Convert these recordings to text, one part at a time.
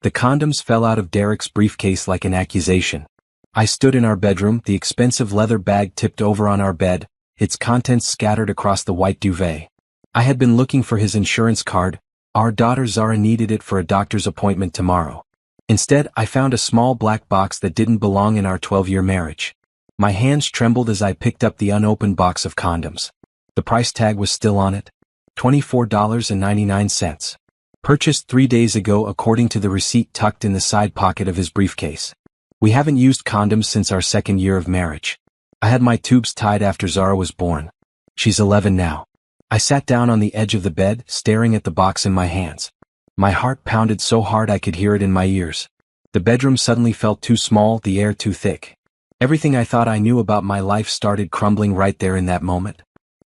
The condoms fell out of Derek's briefcase like an accusation. I stood in our bedroom, the expensive leather bag tipped over on our bed, its contents scattered across the white duvet. I had been looking for his insurance card. Our daughter Zara needed it for a doctor's appointment tomorrow. Instead, I found a small black box that didn't belong in our 12-year marriage. My hands trembled as I picked up the unopened box of condoms. The price tag was still on it. $24.99. Purchased 3 days ago according to the receipt tucked in the side pocket of his briefcase. We haven't used condoms since our 2nd year of marriage. I had my tubes tied after Zara was born. She's 11 now. I sat down on the edge of the bed, staring at the box in my hands. My heart pounded so hard I could hear it in my ears. The bedroom suddenly felt too small, the air too thick. Everything I thought I knew about my life started crumbling right there in that moment.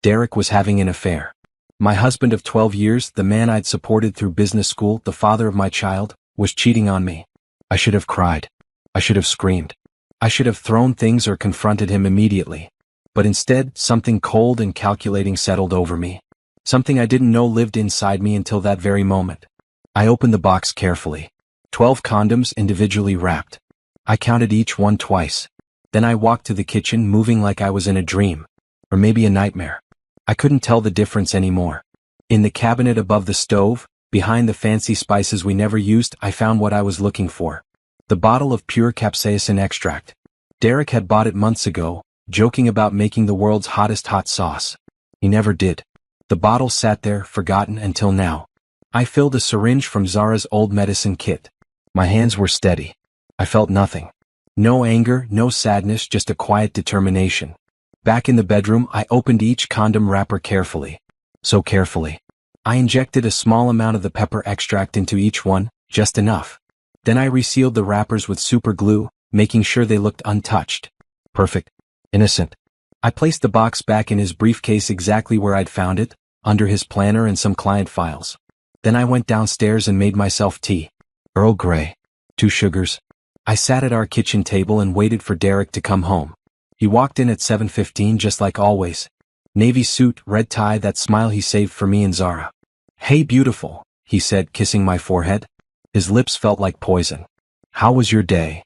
Derek was having an affair. My husband of 12 years, the man I'd supported through business school, the father of my child, was cheating on me. I should have cried. I should have screamed. I should have thrown things or confronted him immediately. But instead, something cold and calculating settled over me. Something I didn't know lived inside me until that very moment. I opened the box carefully. 12 condoms individually wrapped. I counted each one twice. Then I walked to the kitchen, moving like I was in a dream. Or maybe a nightmare. I couldn't tell the difference anymore. In the cabinet above the stove, behind the fancy spices we never used, I found what I was looking for. The bottle of pure capsaicin extract. Derek had bought it months ago, joking about making the world's hottest hot sauce. He never did. The bottle sat there, forgotten until now. I filled a syringe from Zara's old medicine kit. My hands were steady. I felt nothing. No anger, no sadness, just a quiet determination. Back in the bedroom, I opened each condom wrapper carefully. So carefully. I injected a small amount of the pepper extract into each one, just enough. Then I resealed the wrappers with super glue, making sure they looked untouched. Perfect. Innocent. I placed the box back in his briefcase exactly where I'd found it, under his planner and some client files. Then I went downstairs and made myself tea. Earl Grey. 2 sugars. I sat at our kitchen table and waited for Derek to come home. He walked in at 7:15 just like always. Navy suit, red tie, that smile he saved for me and Zara. "Hey beautiful," he said, kissing my forehead. His lips felt like poison. "How was your day?"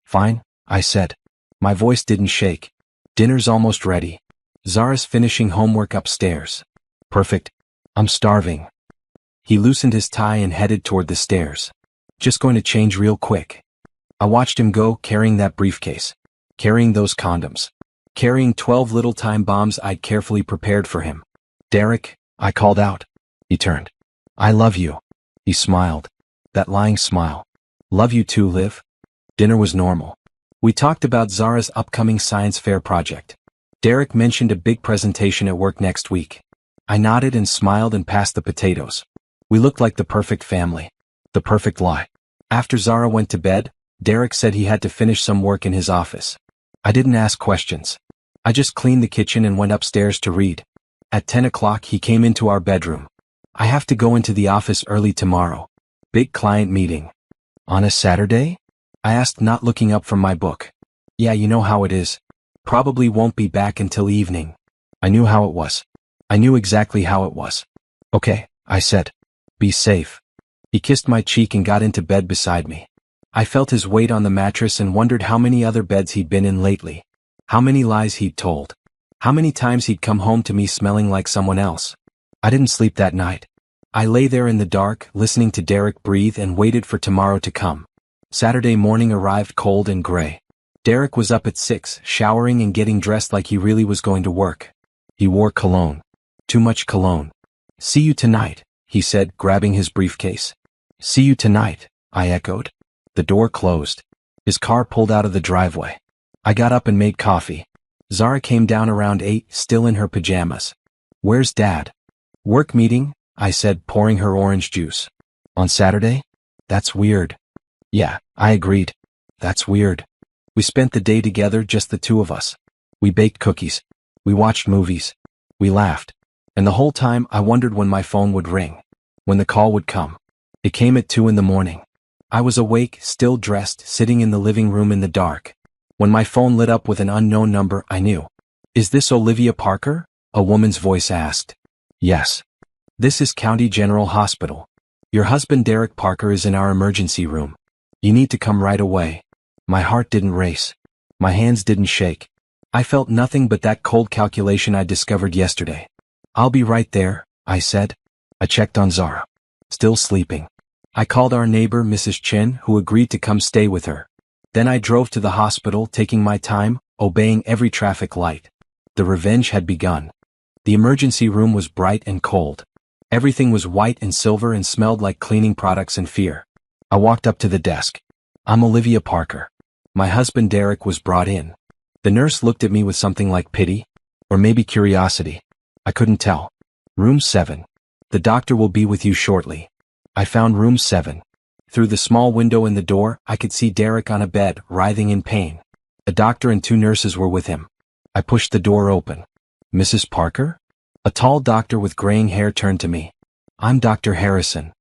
"Fine," I said. My voice didn't shake. "Dinner's almost ready. Zara's finishing homework upstairs." "Perfect. I'm starving." He loosened his tie and headed toward the stairs. "Just going to change real quick." I watched him go, carrying that briefcase. Carrying those condoms. Carrying 12 little time bombs I'd carefully prepared for him. "Derek," I called out. He turned. "I love you." He smiled. That lying smile. "Love you too, Liv." Dinner was normal. We talked about Zara's upcoming science fair project. Derek mentioned a big presentation at work next week. I nodded and smiled and passed the potatoes. We looked like the perfect family. The perfect lie. After Zara went to bed, Derek said he had to finish some work in his office. I didn't ask questions. I just cleaned the kitchen and went upstairs to read. At 10 o'clock he came into our bedroom. "I have to go into the office early tomorrow. Big client meeting." "On a Saturday?" I asked, not looking up from my book. "Yeah, you know how it is. Probably won't be back until evening." I knew how it was. I knew exactly how it was. "Okay," I said. "Be safe." He kissed my cheek and got into bed beside me. I felt his weight on the mattress and wondered how many other beds he'd been in lately. How many lies he'd told. How many times he'd come home to me smelling like someone else. I didn't sleep that night. I lay there in the dark, listening to Derek breathe and waited for tomorrow to come. Saturday morning arrived cold and gray. Derek was up at 6, showering and getting dressed like he really was going to work. He wore cologne. Too much cologne. "See you tonight," he said, grabbing his briefcase. "See you tonight," I echoed. The door closed. His car pulled out of the driveway. I got up and made coffee. Zara came down around 8, still in her pajamas. "Where's Dad?" "Work meeting," I said, pouring her orange juice. "On Saturday? That's weird." "Yeah," I agreed. "That's weird." We spent the day together, just the two of us. We baked cookies. We watched movies. We laughed. And the whole time I wondered when my phone would ring. When the call would come. It came at 2 in the morning. I was awake, still dressed, sitting in the living room in the dark. When my phone lit up with an unknown number, I knew. "Is this Olivia Parker?" a woman's voice asked. "Yes." "This is County General Hospital." Your husband Derek Parker is in our emergency room. You need to come right away. My heart didn't race. My hands didn't shake. I felt nothing but that cold calculation I discovered yesterday. I'll be right there, I said. I checked on Zara. Still sleeping. I called our neighbor, Mrs. Chen, who agreed to come stay with her. Then I drove to the hospital, taking my time, obeying every traffic light. The revenge had begun. The emergency room was bright and cold. Everything was white and silver and smelled like cleaning products and fear. I walked up to the desk. I'm Olivia Parker. My husband Derek was brought in. The nurse looked at me with something like pity, or maybe curiosity. I couldn't tell. Room 7. The doctor will be with you shortly. I found room 7. Through the small window in the door, I could see Derek on a bed, writhing in pain. A doctor and 2 nurses were with him. I pushed the door open. Mrs. Parker? A tall doctor with graying hair turned to me. I'm Dr. Harrison.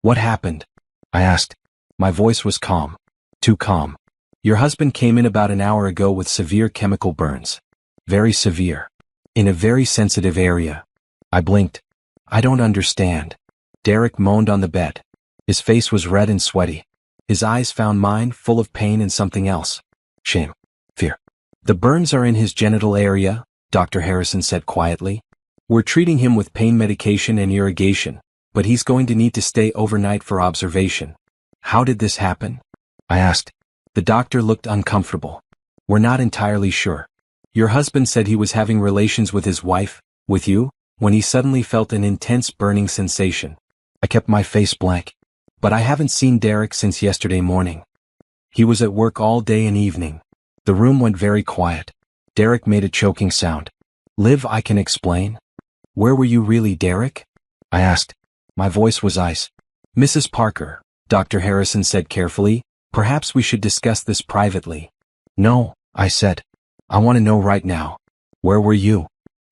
What happened? I asked. My voice was calm. Too calm. Your husband came in about an hour ago with severe chemical burns. Very severe. In a very sensitive area. I blinked. I don't understand. Derek moaned on the bed. His face was red and sweaty. His eyes found mine, full of pain and something else. Shame. Fear. The burns are in his genital area, Dr. Harrison said quietly. We're treating him with pain medication and irrigation, but he's going to need to stay overnight for observation. How did this happen? I asked. The doctor looked uncomfortable. We're not entirely sure. Your husband said he was having relations with his wife, with you, when he suddenly felt an intense burning sensation. I kept my face blank. But I haven't seen Derek since yesterday morning. He was at work all day and evening. The room went very quiet. Derek made a choking sound. Liv, I can explain. Where were you really, Derek? I asked. My voice was ice. Mrs. Parker, Dr. Harrison said carefully, perhaps we should discuss this privately. No, I said. I want to know right now. Where were you?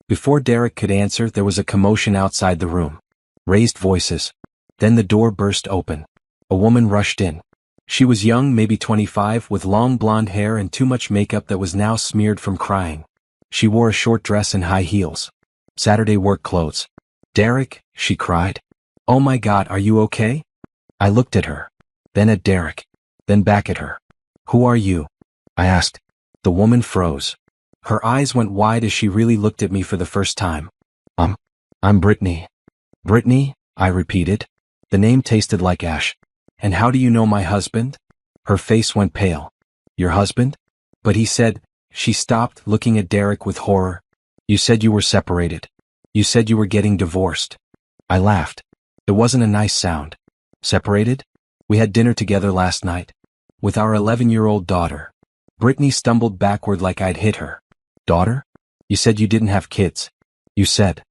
Before Derek could answer, there was a commotion outside the room. Raised voices. Then the door burst open. A woman rushed in. She was young, maybe 25, with long blonde hair and too much makeup that was now smeared from crying. She wore a short dress and high heels. Saturday work clothes. Derek, she cried. Oh my God, are you okay? I looked at her. Then at Derek. Then back at her. Who are you? I asked. The woman froze. Her eyes went wide as she really looked at me for the first time. I'm Brittany. Brittany, I repeated. The name tasted like ash. And how do you know my husband? Her face went pale. Your husband? But he said, she stopped, looking at Derek with horror. You said you were separated. You said you were getting divorced. I laughed. It wasn't a nice sound. Separated? We had dinner together last night. With our 11-year-old daughter. Brittany stumbled backward like I'd hit her. Daughter? You said you didn't have kids. You said.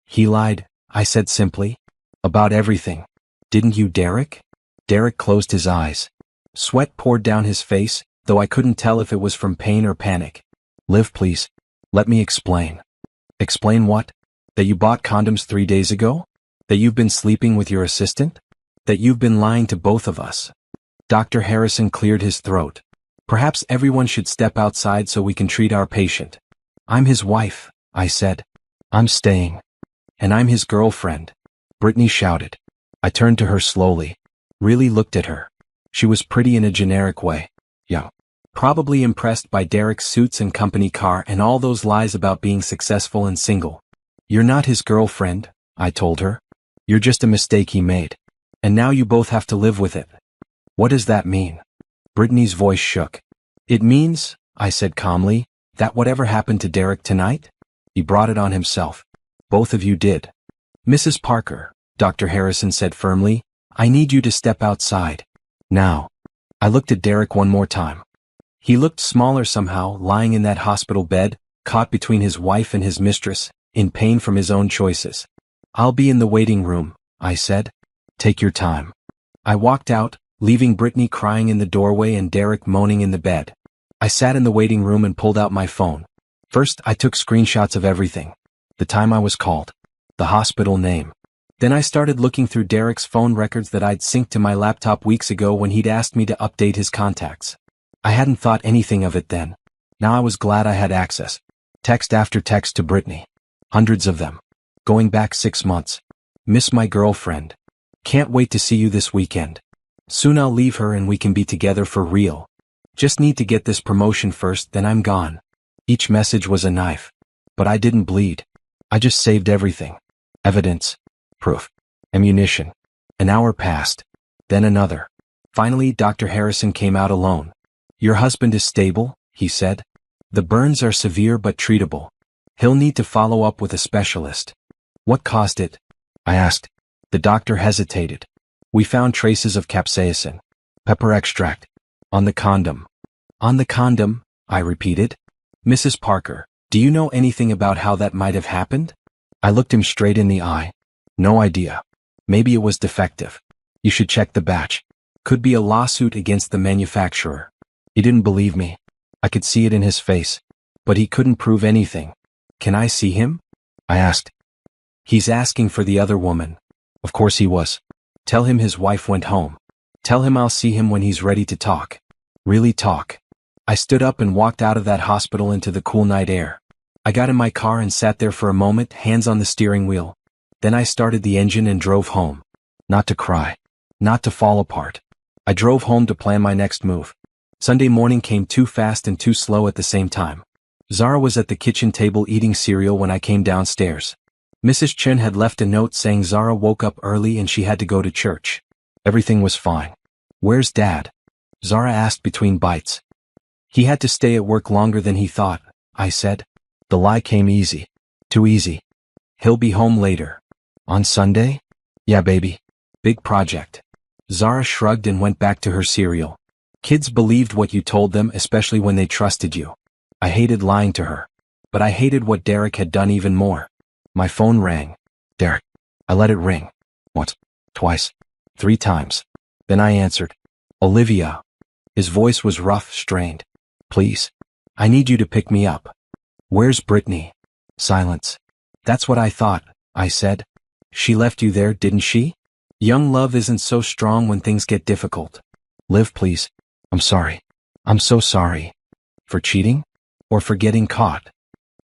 He lied, I said simply. About everything. Didn't you, Derek? Derek closed his eyes. Sweat poured down his face, though I couldn't tell if it was from pain or panic. Liv, please. Let me explain. Explain what? That you bought condoms 3 days ago? That you've been sleeping with your assistant? That you've been lying to both of us? Dr. Harrison cleared his throat. Perhaps everyone should step outside so we can treat our patient. I'm his wife, I said. I'm staying. And I'm his girlfriend. Brittany shouted. I turned to her slowly. Really looked at her. She was pretty in a generic way. Young. Probably impressed by Derek's suits and company car and all those lies about being successful and single. You're not his girlfriend, I told her. You're just a mistake he made. And now you both have to live with it. What does that mean? Brittany's voice shook. It means, I said calmly, that whatever happened to Derek tonight? He brought it on himself. Both of you did. Mrs. Parker, Dr. Harrison said firmly, I need you to step outside. Now. I looked at Derek one more time. He looked smaller somehow, lying in that hospital bed, caught between his wife and his mistress, in pain from his own choices. I'll be in the waiting room, I said. Take your time. I walked out, leaving Brittany crying in the doorway and Derek moaning in the bed. I sat in the waiting room and pulled out my phone. First, I took screenshots of everything. The time I was called. The hospital name. Then I started looking through Derek's phone records that I'd synced to my laptop weeks ago when he'd asked me to update his contacts. I hadn't thought anything of it then. Now I was glad I had access. Text after text to Brittany. Hundreds of them. Going back 6 months. Miss my girlfriend. Can't wait to see you this weekend. Soon I'll leave her and we can be together for real. Just need to get this promotion first, then I'm gone. Each message was a knife. But I didn't bleed. I just saved everything. Evidence. Proof. Ammunition. An hour passed. Then another. Finally, Dr. Harrison came out alone. Your husband is stable, he said. The burns are severe but treatable. He'll need to follow up with a specialist. What caused it? I asked. The doctor hesitated. We found traces of capsaicin. Pepper extract. On the condom. On the condom, I repeated. Mrs. Parker, do you know anything about how that might have happened? I looked him straight in the eye. No idea. Maybe it was defective. You should check the batch. Could be a lawsuit against the manufacturer. He didn't believe me. I could see it in his face. But he couldn't prove anything. Can I see him? I asked. He's asking for the other woman. Of course he was. Tell him his wife went home. Tell him I'll see him when he's ready to talk. Really talk. I stood up and walked out of that hospital into the cool night air. I got in my car and sat there for a moment, hands on the steering wheel. Then I started the engine and drove home. Not to cry. Not to fall apart. I drove home to plan my next move. Sunday morning came too fast and too slow at the same time. Zara was at the kitchen table eating cereal when I came downstairs. Mrs. Chen had left a note saying Zara woke up early and she had to go to church. Everything was fine. Where's Dad? Zara asked between bites. He had to stay at work longer than he thought, I said. The lie came easy. Too easy. He'll be home later. On Sunday? Yeah, baby. Big project. Zara shrugged and went back to her cereal. Kids believed what you told them, especially when they trusted you. I hated lying to her. But I hated what Derek had done even more. My phone rang. Derek. I let it ring. Once. Twice. 3 times. Then I answered. Olivia. His voice was rough, strained. Please. I need you to pick me up. Where's Brittany? Silence. That's what I thought, I said. She left you there, didn't she? Young love isn't so strong when things get difficult. Liv, please. I'm sorry. I'm so sorry. For cheating? Or for getting caught?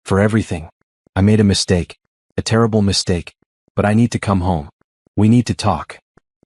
For everything. I made a mistake. A terrible mistake. But I need to come home. We need to talk.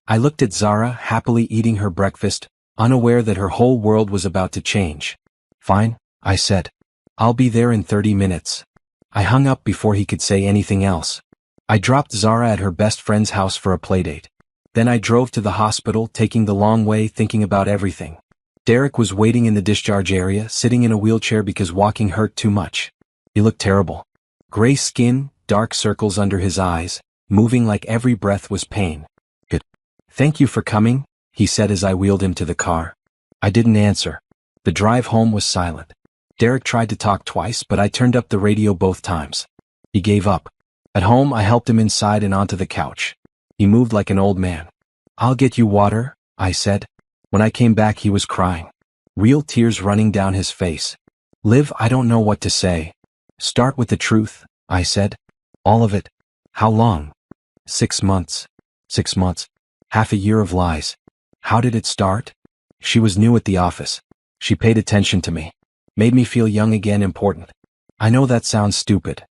I looked at Zara happily eating her breakfast, unaware that her whole world was about to change. Fine, I said. I'll be there in 30 minutes. I hung up before he could say anything else. I dropped Zara at her best friend's house for a playdate. Then I drove to the hospital, taking the long way, thinking about everything. Derek was waiting in the discharge area, sitting in a wheelchair because walking hurt too much. He looked terrible. Gray skin, dark circles under his eyes, moving like every breath was pain. Good. Thank you for coming, he said as I wheeled him to the car. I didn't answer. The drive home was silent. Derek tried to talk twice, but I turned up the radio both times. He gave up. At home, I helped him inside and onto the couch. He moved like an old man. I'll get you water, I said. When I came back, he was crying. Real tears running down his face. Liv, I don't know what to say. Start with the truth, I said. All of it. How long? 6 months. 6 months. Half a year of lies. How did it start? She was new at the office. She paid attention to me. Made me feel young again, important. I know that sounds stupid.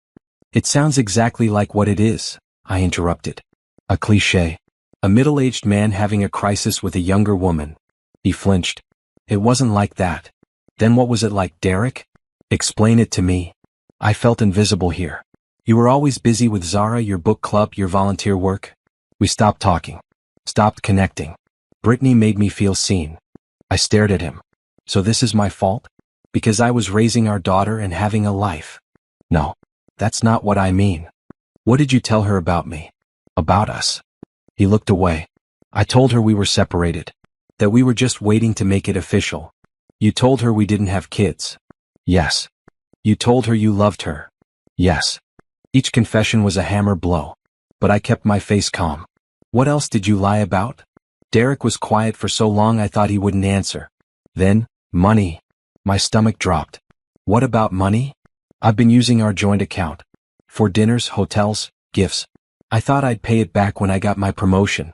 It sounds exactly like what it is, I interrupted. A cliché. A middle-aged man having a crisis with a younger woman. He flinched. It wasn't like that. Then what was it like, Derek? Explain it to me. I felt invisible here. You were always busy with Zara, your book club, your volunteer work. We stopped talking. Stopped connecting. Brittany made me feel seen. I stared at him. So this is my fault? Because I was raising our daughter and having a life? No. That's not what I mean. What did you tell her about me? About us? He looked away. I told her we were separated. That we were just waiting to make it official. You told her we didn't have kids. Yes. You told her you loved her. Yes. Each confession was a hammer blow. But I kept my face calm. What else did you lie about? Derek was quiet for so long I thought he wouldn't answer. Then, money. My stomach dropped. What about money? I've been using our joint account. For dinners, hotels, gifts. I thought I'd pay it back when I got my promotion.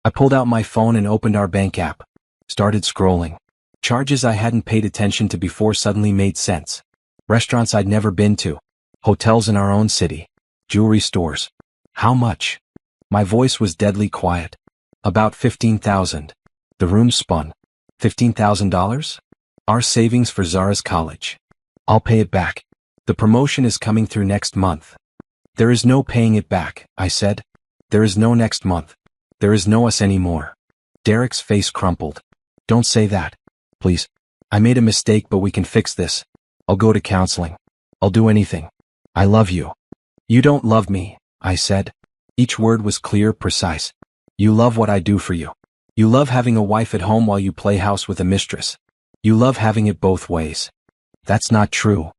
I pulled out my phone and opened our bank app. Started scrolling. Charges I hadn't paid attention to before suddenly made sense. Restaurants I'd never been to. Hotels in our own city. Jewelry stores. How much? My voice was deadly quiet. About 15,000. The room spun. $15,000? Our savings for Zara's college. I'll pay it back. The promotion is coming through next month. There is no paying it back, I said. There is no next month. There is no us anymore. Derek's face crumpled. Don't say that. Please. I made a mistake, but we can fix this. I'll go to counseling. I'll do anything. I love you. You don't love me, I said. Each word was clear, precise. You love what I do for you. You love having a wife at home while you play house with a mistress. You love having it both ways. That's not true.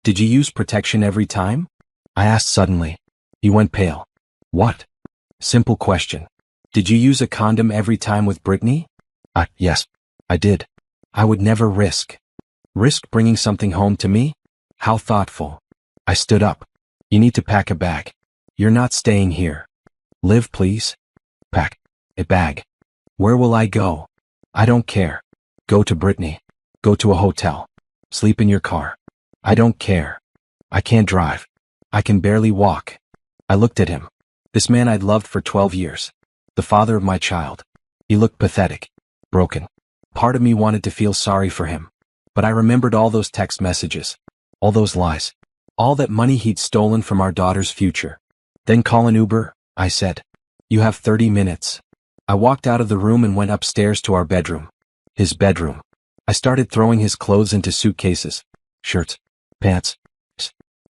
Did you use protection every time? I asked suddenly. He went pale. What? Simple question. Did you use a condom every time with Brittany? Yes, I did. I would never risk bringing something home to me? How thoughtful. I stood up. You need to pack a bag. You're not staying here. Live, please. Pack a bag. Where will I go? I don't care. Go to Brittany. Go to a hotel. Sleep in your car. I don't care. I can't drive. I can barely walk. I looked at him. This man I'd loved for 12 years. The father of my child. He looked pathetic. Broken. Part of me wanted to feel sorry for him. But I remembered all those text messages. All those lies. All that money he'd stolen from our daughter's future. Then call an Uber, I said. You have 30 minutes. I walked out of the room and went upstairs to our bedroom. His bedroom. I started throwing his clothes into suitcases. Shirts. Pants.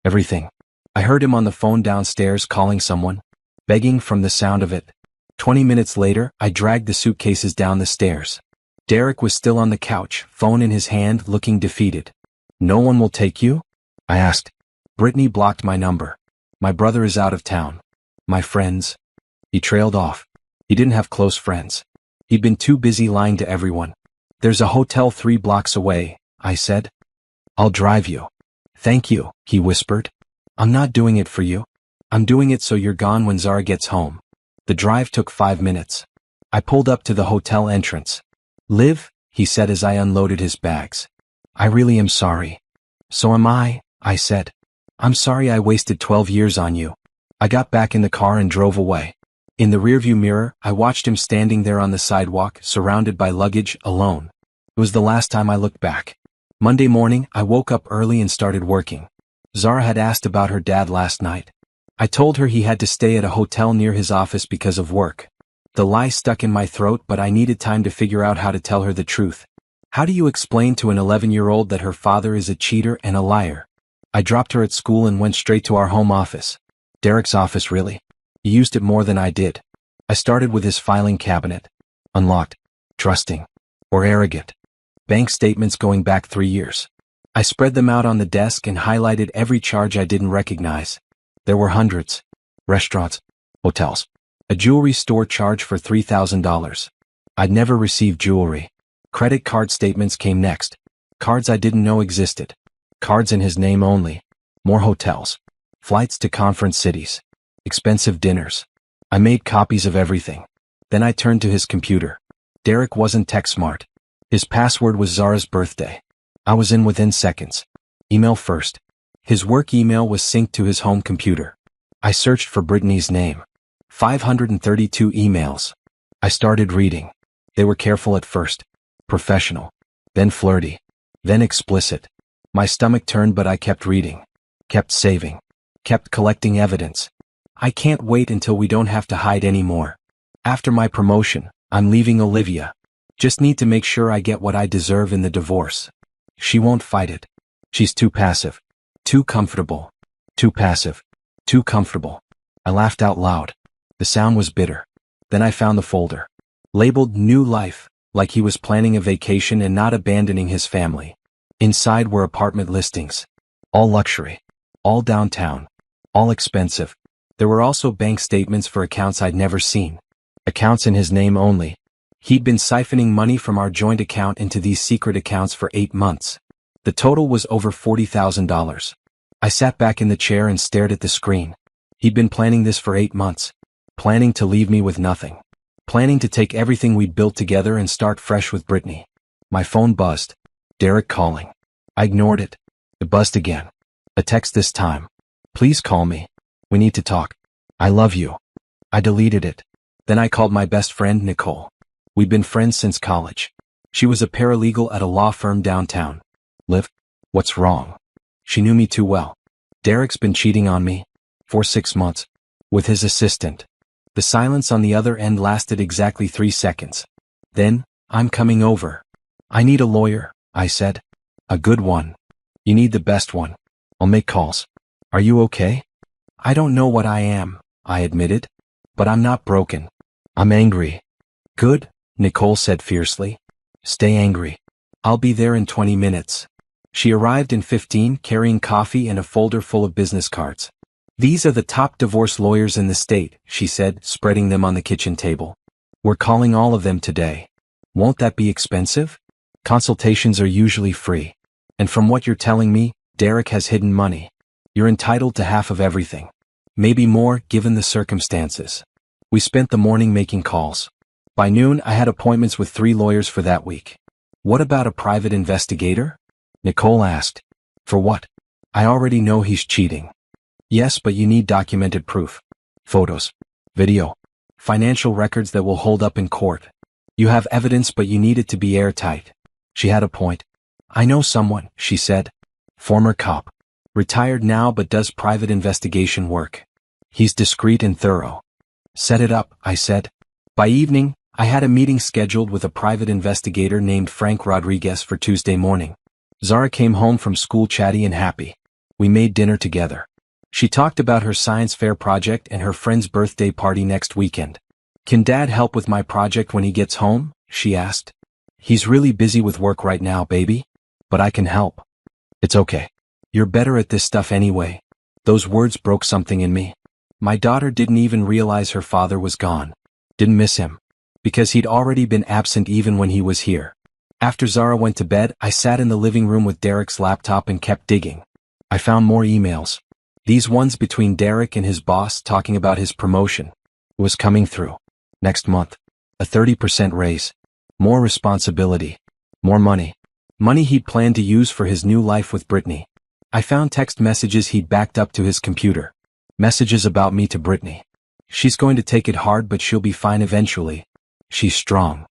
Everything. I heard him on the phone downstairs calling someone. Begging from the sound of it. 20 minutes later, I dragged the suitcases down the stairs. Derek was still on the couch, phone in his hand, looking defeated. No one will take you? I asked. Brittany blocked my number. My brother is out of town. My friends. He trailed off. He didn't have close friends. He'd been too busy lying to everyone. There's a hotel 3 blocks away, I said. I'll drive you. Thank you, he whispered. I'm not doing it for you. I'm doing it so you're gone when Zara gets home. The drive took 5 minutes. I pulled up to the hotel entrance. Liv, he said as I unloaded his bags. I really am sorry. So am I said. I'm sorry I wasted 12 years on you. I got back in the car and drove away. In the rearview mirror, I watched him standing there on the sidewalk, surrounded by luggage, alone. It was the last time I looked back. Monday morning, I woke up early and started working. Zara had asked about her dad last night. I told her he had to stay at a hotel near his office because of work. The lie stuck in my throat, but I needed time to figure out how to tell her the truth. How do you explain to an 11-year-old that her father is a cheater and a liar? I dropped her at school and went straight to our home office. Derek's office, really. He used it more than I did. I started with his filing cabinet. Unlocked. Trusting. Or arrogant. Bank statements going back 3 years. I spread them out on the desk and highlighted every charge I didn't recognize. There were hundreds. Restaurants. Hotels. A jewelry store charge for $3,000. I'd never received jewelry. Credit card statements came next. Cards I didn't know existed. Cards in his name only. More hotels. Flights to conference cities. Expensive dinners. I made copies of everything. Then I turned to his computer. Derek wasn't tech smart. His password was Zara's birthday. I was in within seconds. Email first. His work email was synced to his home computer. I searched for Brittany's name. 532 emails. I started reading. They were careful at first. Professional. Then flirty. Then explicit. My stomach turned, but I kept reading. Kept saving. Kept collecting evidence. I can't wait until we don't have to hide anymore. After my promotion, I'm leaving Olivia. Just need to make sure I get what I deserve in the divorce. She won't fight it. She's too passive. Too comfortable. Too passive. Too comfortable. I laughed out loud. The sound was bitter. Then I found the folder. Labeled New Life, like he was planning a vacation and not abandoning his family. Inside were apartment listings. All luxury. All downtown. All expensive. There were also bank statements for accounts I'd never seen. Accounts in his name only. He'd been siphoning money from our joint account into these secret accounts for 8 months. The total was over $40,000. I sat back in the chair and stared at the screen. He'd been planning this for 8 months. Planning to leave me with nothing. Planning to take everything we'd built together and start fresh with Brittany. My phone buzzed. Derek calling. I ignored it. It buzzed again. A text this time. Please call me. We need to talk. I love you. I deleted it. Then I called my best friend Nicole. We'd been friends since college. She was a paralegal at a law firm downtown. Liv, what's wrong? She knew me too well. Derek's been cheating on me. For 6 months. With his assistant. The silence on the other end lasted exactly 3 seconds. Then, I'm coming over. I need a lawyer, I said. A good one. You need the best one. I'll make calls. Are you okay? I don't know what I am, I admitted. But I'm not broken. I'm angry. Good, Nicole said fiercely. Stay angry. I'll be there in 20 minutes. She arrived in 15 carrying coffee and a folder full of business cards. These are the top divorce lawyers in the state, she said, spreading them on the kitchen table. We're calling all of them today. Won't that be expensive? Consultations are usually free. And from what you're telling me, Derek has hidden money. You're entitled to half of everything. Maybe more, given the circumstances. We spent the morning making calls. By noon, I had appointments with 3 lawyers for that week. What about a private investigator? Nicole asked. For what? I already know he's cheating. Yes, but you need documented proof. Photos. Video. Financial records that will hold up in court. You have evidence, but you need it to be airtight. She had a point. I know someone, she said. Former cop. Retired now but does private investigation work. He's discreet and thorough. Set it up, I said. By evening, I had a meeting scheduled with a private investigator named Frank Rodriguez for Tuesday morning. Zara came home from school chatty and happy. We made dinner together. She talked about her science fair project and her friend's birthday party next weekend. Can Dad help with my project when he gets home? She asked. He's really busy with work right now, baby. But I can help. It's okay. You're better at this stuff anyway. Those words broke something in me. My daughter didn't even realize her father was gone. Didn't miss him. Because he'd already been absent even when he was here. After Zara went to bed, I sat in the living room with Derek's laptop and kept digging. I found more emails. These ones between Derek and his boss talking about his promotion. It was coming through. Next month. A 30% raise. More responsibility. More money. Money he'd planned to use for his new life with Brittany. I found text messages he'd backed up to his computer. Messages about me to Brittany. She's going to take it hard, but she'll be fine eventually. She's strong.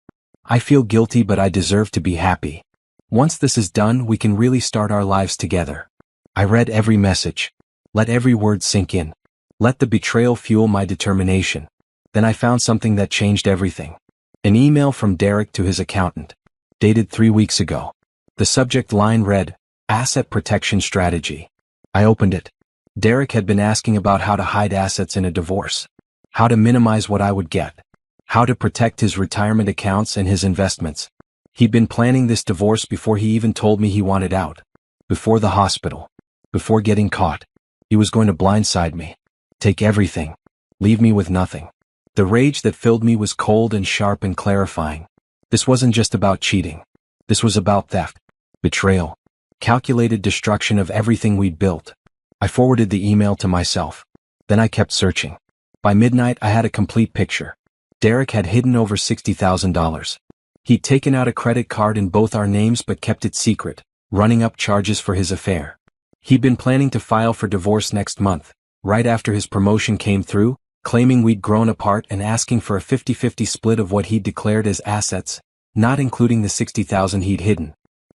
I feel guilty, but I deserve to be happy. Once this is done, we can really start our lives together. I read every message. Let every word sink in. Let the betrayal fuel my determination. Then I found something that changed everything. An email from Derek to his accountant. Dated 3 weeks ago. The subject line read, Asset Protection Strategy. I opened it. Derek had been asking about how to hide assets in a divorce. How to minimize what I would get. How to protect his retirement accounts and his investments. He'd been planning this divorce before he even told me he wanted out. Before the hospital. Before getting caught. He was going to blindside me. Take everything. Leave me with nothing. The rage that filled me was cold and sharp and clarifying. This wasn't just about cheating. This was about theft. Betrayal. Calculated destruction of everything we'd built. I forwarded the email to myself. Then I kept searching. By midnight, I had a complete picture. Derek had hidden over $60,000. He'd taken out a credit card in both our names but kept it secret, running up charges for his affair. He'd been planning to file for divorce next month, right after his promotion came through, claiming we'd grown apart and asking for a 50-50 split of what he'd declared as assets, not including the $60,000 he'd hidden.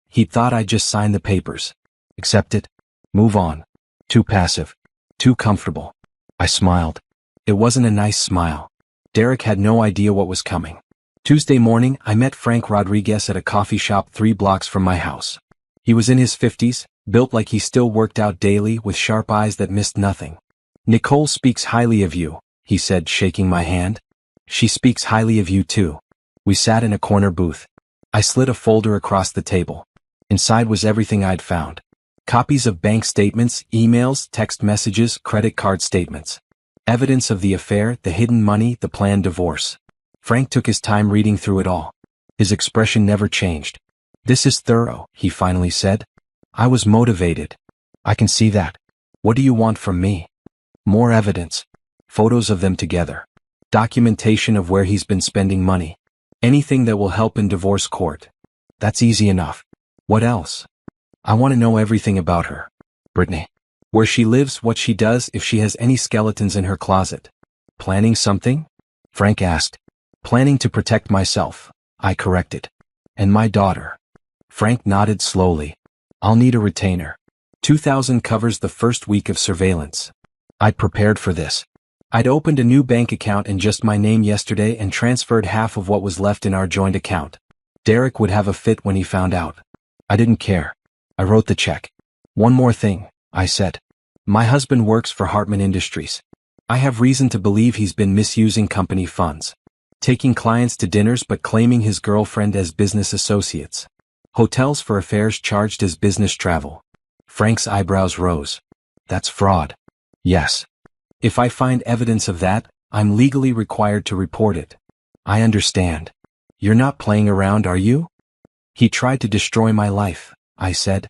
He'd thought I'd just sign the papers. Accept it. Move on. Too passive. Too comfortable. I smiled. It wasn't a nice smile. Derek had no idea what was coming. Tuesday morning, I met Frank Rodriguez at a coffee shop 3 blocks from my house. He was in his 50s, built like he still worked out daily with sharp eyes that missed nothing. Nicole speaks highly of you, he said, shaking my hand. She speaks highly of you too. We sat in a corner booth. I slid a folder across the table. Inside was everything I'd found. Copies of bank statements, emails, text messages, credit card statements. Evidence of the affair, the hidden money, the planned divorce. Frank took his time reading through it all. His expression never changed. This is thorough, he finally said. I was motivated. I can see that. What do you want from me? More evidence. Photos of them together. Documentation of where he's been spending money. Anything that will help in divorce court. That's easy enough. What else? I want to know everything about her. Brittany. Where she lives, what she does, if she has any skeletons in her closet. Planning something? Frank asked. Planning to protect myself, I corrected. And my daughter. Frank nodded slowly. I'll need a retainer. 2,000 covers the first week of surveillance. I'd prepared for this. I'd opened a new bank account in just my name yesterday and transferred half of what was left in our joint account. Derek would have a fit when he found out. I didn't care. I wrote the check. One more thing, I said. My husband works for Hartman Industries. I have reason to believe he's been misusing company funds. Taking clients to dinners but claiming his girlfriend as business associates. Hotels for affairs charged as business travel. Frank's eyebrows rose. That's fraud. Yes. If I find evidence of that, I'm legally required to report it. I understand. You're not playing around, are you? He tried to destroy my life, I said.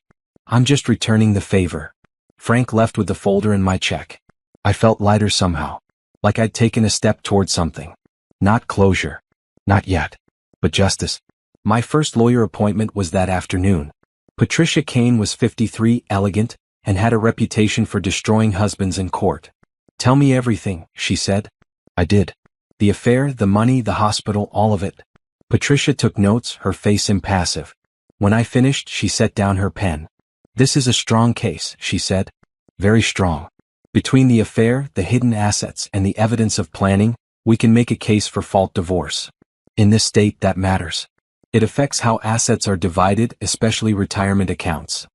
I'm just returning the favor. Frank left with the folder and my check. I felt lighter somehow. Like I'd taken a step toward something. Not closure. Not yet. But justice. My first lawyer appointment was that afternoon. Patricia Kane was 53, elegant, and had a reputation for destroying husbands in court. Tell me everything, she said. I did. The affair, the money, the hospital, all of it. Patricia took notes, her face impassive. When I finished, she set down her pen. This is a strong case, she said. Very strong. Between the affair, the hidden assets, and the evidence of planning, we can make a case for fault divorce. In this state, that matters. It affects how assets are divided, especially retirement accounts.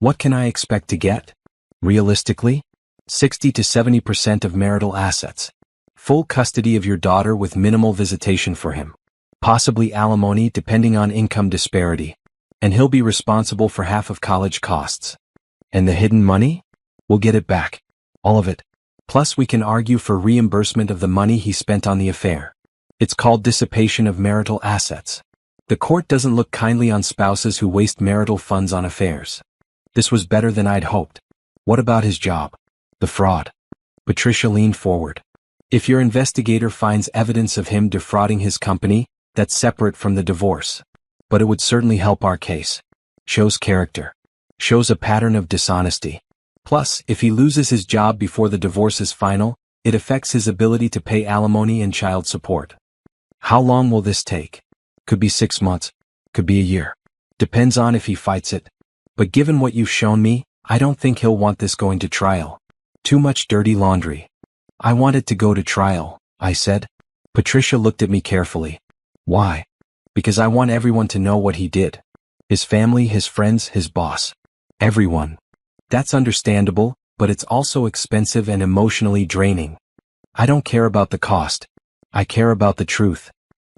What can I expect to get? Realistically? 60 to 70% of marital assets. Full custody of your daughter with minimal visitation for him. Possibly alimony depending on income disparity. And he'll be responsible for half of college costs. And the hidden money? We'll get it back. All of it. Plus we can argue for reimbursement of the money he spent on the affair. It's called dissipation of marital assets. The court doesn't look kindly on spouses who waste marital funds on affairs. This was better than I'd hoped. What about his job? The fraud. Patricia leaned forward. If your investigator finds evidence of him defrauding his company, that's separate from the divorce. But it would certainly help our case. Shows character. Shows a pattern of dishonesty. Plus, if he loses his job before the divorce is final, it affects his ability to pay alimony and child support. How long will this take? Could be 6 months. Could be a year. Depends on if he fights it. But given what you've shown me, I don't think he'll want this going to trial. Too much dirty laundry. I want it to go to trial, I said. Patricia looked at me carefully. Why? Because I want everyone to know what he did. His family, his friends, his boss. Everyone. That's understandable, but it's also expensive and emotionally draining. I don't care about the cost. I care about the truth.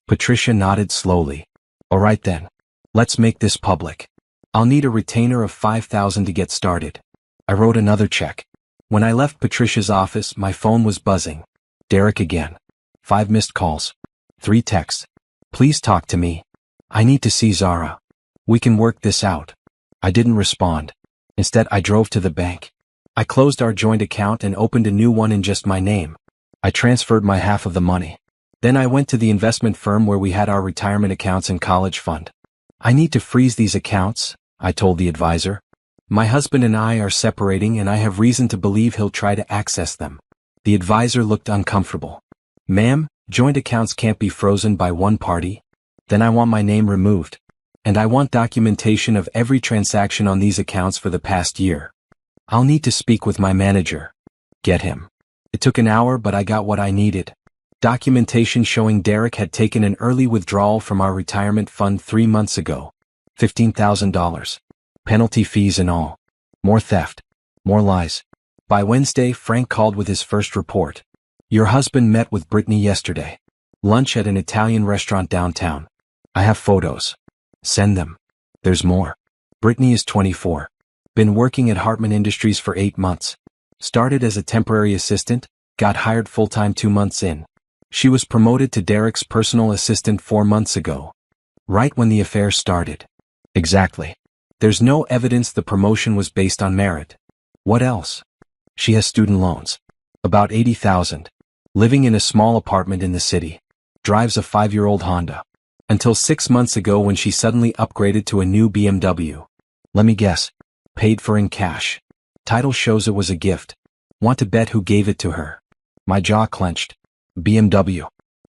Patricia nodded slowly. All right then. Let's make this public. I'll need a retainer of $5,000 to get started. I wrote another check. When I left Patricia's office, my phone was buzzing. Derek again. 5 missed calls. 3 texts. Please talk to me. I need to see Zara. We can work this out. I didn't respond. Instead, I drove to the bank. I closed our joint account and opened a new one in just my name. I transferred my half of the money. Then I went to the investment firm where we had our retirement accounts and college fund. I need to freeze these accounts, I told the advisor. My husband and I are separating and I have reason to believe he'll try to access them. The advisor looked uncomfortable. Ma'am, joint accounts can't be frozen by one party. Then I want my name removed. And I want documentation of every transaction on these accounts for the past year. I'll need to speak with my manager. Get him. It took an hour, but I got what I needed. Documentation showing Derek had taken an early withdrawal from our retirement fund 3 months ago. $15,000. Penalty fees and all. More theft. More lies. By Wednesday, Frank called with his first report. Your husband met with Brittany yesterday. Lunch at an Italian restaurant downtown. I have photos. Send them. There's more. Brittany is 24. Been working at Hartman Industries for 8 months. Started as a temporary assistant, got hired full-time 2 months in. She was promoted to Derek's personal assistant 4 months ago. Right when the affair started. Exactly. There's no evidence the promotion was based on merit. What else? She has student loans. About $80,000. Living in a small apartment in the city. Drives a 5-year-old Honda. Until 6 months ago when she suddenly upgraded to a new BMW. Let me guess. Paid for in cash. Title shows it was a gift. Want to bet who gave it to her? My jaw clenched. BMW.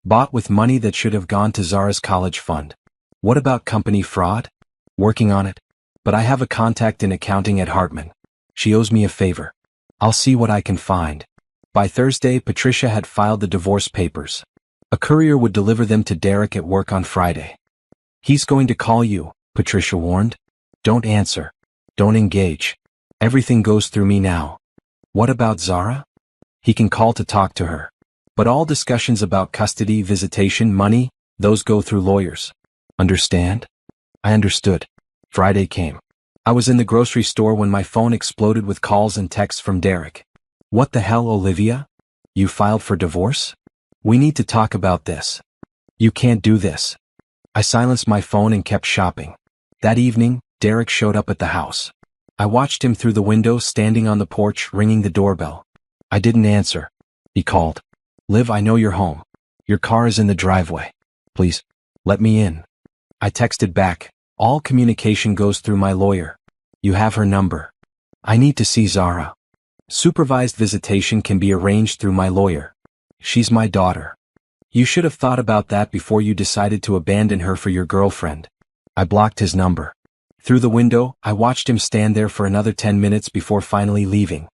Bought with money that should have gone to Zara's college fund. What about company fraud? Working on it. But I have a contact in accounting at Hartman. She owes me a favor. I'll see what I can find. By Thursday, Patricia had filed the divorce papers. A courier would deliver them to Derek at work on Friday. He's going to call you, Patricia warned. Don't answer. Don't engage. Everything goes through me now. What about Zara? He can call to talk to her. But all discussions about custody, visitation, money, those go through lawyers. Understand? I understood. Friday came. I was in the grocery store when my phone exploded with calls and texts from Derek. What the hell, Olivia? You filed for divorce? We need to talk about this. You can't do this. I silenced my phone and kept shopping. That evening, Derek showed up at the house. I watched him through the window, standing on the porch, ringing the doorbell. I didn't answer. He called. Liv, I know you're home. Your car is in the driveway. Please, let me in. I texted back. All communication goes through my lawyer. You have her number. I need to see Zara. Supervised visitation can be arranged through my lawyer. She's my daughter. You should have thought about that before you decided to abandon her for your girlfriend. I blocked his number. Through the window, I watched him stand there for another 10 minutes before finally leaving.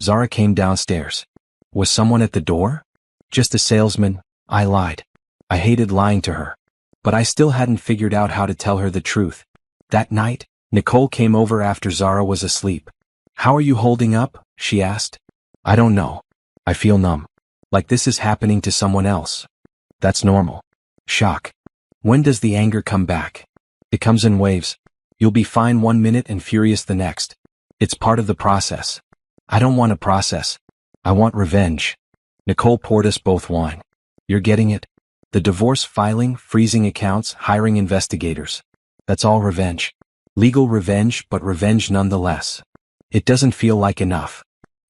Zara came downstairs. Was someone at the door? Just a salesman. I lied. I hated lying to her. But I still hadn't figured out how to tell her the truth. That night, Nicole came over after Zara was asleep. How are you holding up? She asked. I don't know. I feel numb. Like this is happening to someone else. That's normal. Shock. When does the anger come back? It comes in waves. You'll be fine 1 minute and furious the next. It's part of the process. I don't want a process. I want revenge. Nicole poured us both wine. You're getting it? The divorce filing, freezing accounts, hiring investigators. That's all revenge. Legal revenge, but revenge nonetheless. It doesn't feel like enough.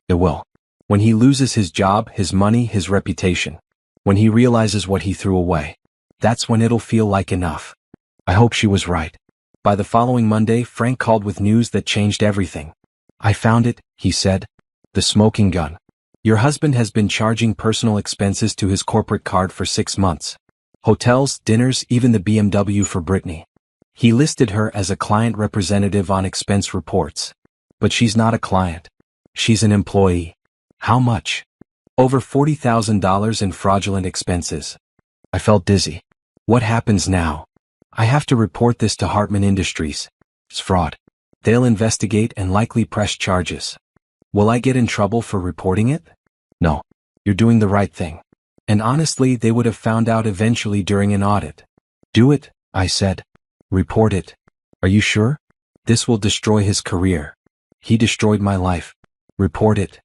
It will. When he loses his job, his money, his reputation. When he realizes what he threw away. That's when it'll feel like enough. I hope she was right. By the following Monday, Frank called with news that changed everything. I found it, he said. The smoking gun. Your husband has been charging personal expenses to his corporate card for 6 months. Hotels, dinners, even the BMW for Brittany. He listed her as a client representative on expense reports. But she's not a client. She's an employee. How much? Over $40,000 in fraudulent expenses. I felt dizzy. What happens now? I have to report this to Hartman Industries. It's fraud. They'll investigate and likely press charges. Will I get in trouble for reporting it? No. You're doing the right thing. And honestly, they would have found out eventually during an audit. Do it, I said. Report it. Are you sure? This will destroy his career. He destroyed my life. Report it.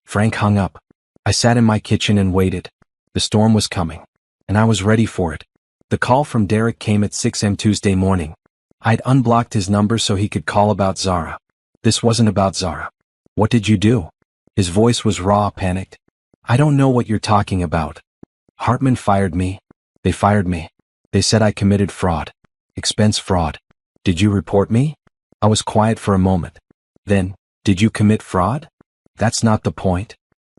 Frank hung up. I sat in my kitchen and waited. The storm was coming. And I was ready for it. The call from Derek came at 6 a.m. Tuesday morning. I'd unblocked his number so he could call about Zara. This wasn't about Zara. What did you do? His voice was raw, panicked. I don't know what you're talking about. Hartman fired me. They fired me. They said I committed fraud. Expense fraud. Did you report me? I was quiet for a moment. Then, did you commit fraud? That's not the point.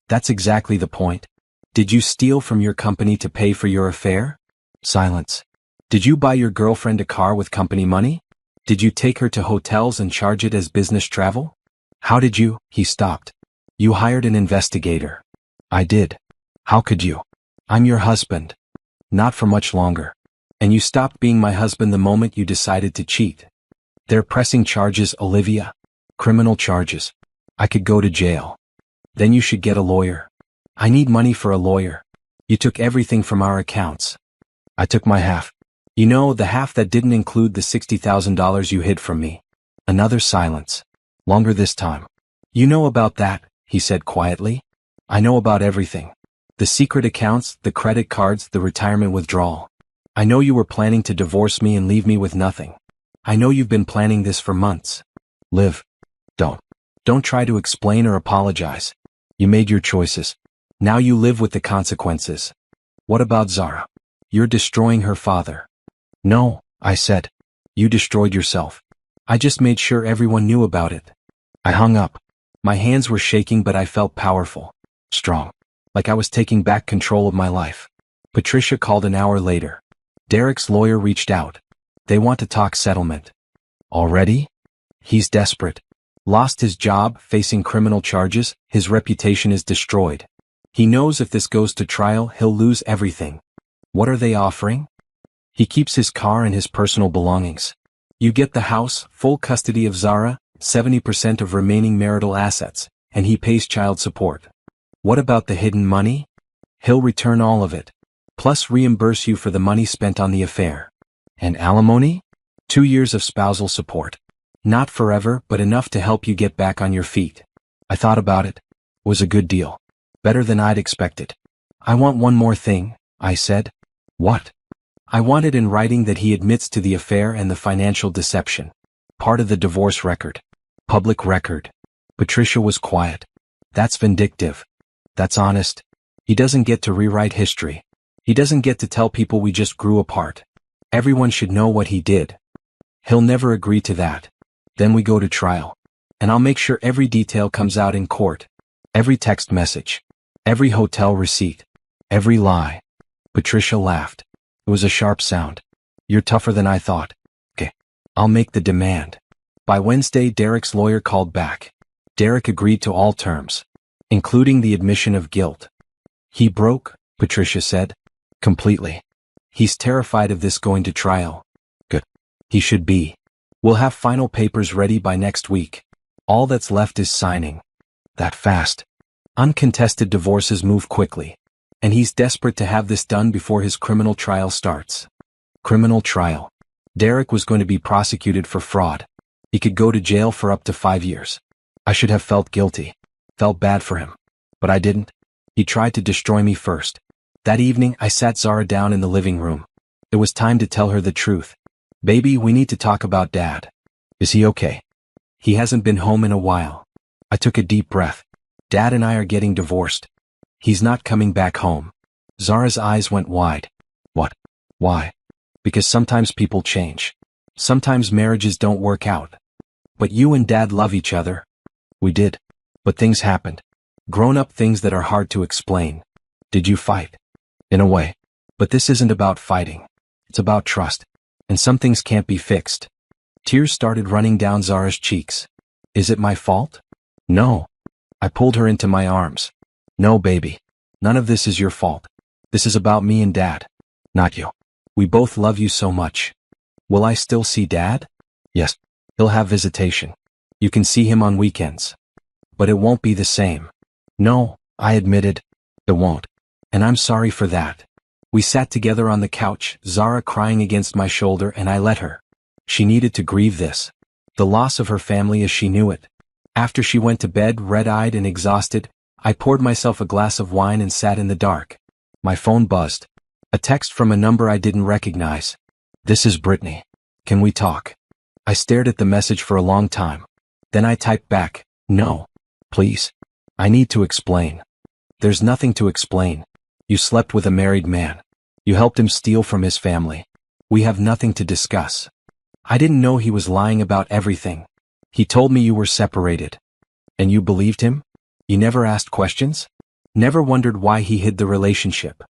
That's exactly the point. Did you steal from your company to pay for your affair? Silence. Did you buy your girlfriend a car with company money? Did you take her to hotels and charge it as business travel? How did you? He stopped. You hired an investigator. I did. How could you? I'm your husband. Not for much longer. And you stopped being my husband the moment you decided to cheat. They're pressing charges, Olivia. Criminal charges. I could go to jail. Then you should get a lawyer. I need money for a lawyer. You took everything from our accounts. I took my half. You know, the half that didn't include the $60,000 you hid from me. Another silence. Longer this time. You know about that, he said quietly. I know about everything. The secret accounts, the credit cards, the retirement withdrawal. I know you were planning to divorce me and leave me with nothing. I know you've been planning this for months. Liv. Don't try to explain or apologize. You made your choices. Now you live with the consequences. What about Zara? You're destroying her father. No, I said. You destroyed yourself. I just made sure everyone knew about it. I hung up. My hands were shaking, but I felt powerful. Strong. Like I was taking back control of my life. Patricia called an hour later. Derek's lawyer reached out. They want to talk settlement. Already? He's desperate. Lost his job, facing criminal charges, his reputation is destroyed. He knows if this goes to trial, he'll lose everything. What are they offering? He keeps his car and his personal belongings. You get the house, full custody of Zara, 70% of remaining marital assets, and he pays child support. What about the hidden money? He'll return all of it, plus reimburse you for the money spent on the affair. And alimony? 2 years of spousal support. Not forever, but enough to help you get back on your feet. I thought about it. It was a good deal. Better than I'd expected. I want one more thing, I said. What? I want it in writing that he admits to the affair and the financial deception. Part of the divorce record. Public record. Patricia was quiet. That's vindictive. That's honest. He doesn't get to rewrite history. He doesn't get to tell people we just grew apart. Everyone should know what he did. He'll never agree to that. Then we go to trial. And I'll make sure every detail comes out in court. Every text message. Every hotel receipt. Every lie. Patricia laughed. It was a sharp sound. You're tougher than I thought. Okay. I'll make the demand. By Wednesday, Derek's lawyer called back. Derek agreed to all terms, including the admission of guilt. He broke, Patricia said. Completely. He's terrified of this going to trial. Good. He should be. We'll have final papers ready by next week. All that's left is signing. That fast. Uncontested divorces move quickly. And he's desperate to have this done before his criminal trial starts. Criminal trial. Derek was going to be prosecuted for fraud. He could go to jail for up to 5 years. I should have felt guilty. Felt bad for him. But I didn't. He tried to destroy me first. That evening, I sat Zara down in the living room. It was time to tell her the truth. Baby, we need to talk about Dad. Is he okay? He hasn't been home in a while. I took a deep breath. Dad and I are getting divorced. He's not coming back home. Zara's eyes went wide. What? Why? Because sometimes people change. Sometimes marriages don't work out. But you and Dad love each other. We did. But things happened. Grown-up things that are hard to explain. Did you fight? In a way. But this isn't about fighting. It's about trust. And some things can't be fixed. Tears started running down Zara's cheeks. Is it my fault? No. I pulled her into my arms. No, baby. None of this is your fault. This is about me and Dad. Not you. We both love you so much. Will I still see Dad? Yes. He'll have visitation. You can see him on weekends. But it won't be the same. No, I admitted. It won't. And I'm sorry for that. We sat together on the couch, Zara crying against my shoulder, and I let her. She needed to grieve this. The loss of her family as she knew it. After she went to bed, red-eyed and exhausted, I poured myself a glass of wine and sat in the dark. My phone buzzed. A text from a number I didn't recognize. This is Brittany. Can we talk? I stared at the message for a long time. Then I typed back, no. Please. I need to explain. There's nothing to explain. You slept with a married man. You helped him steal from his family. We have nothing to discuss. I didn't know he was lying about everything. He told me you were separated. And you believed him? You never asked questions? Never wondered why he hid the relationship?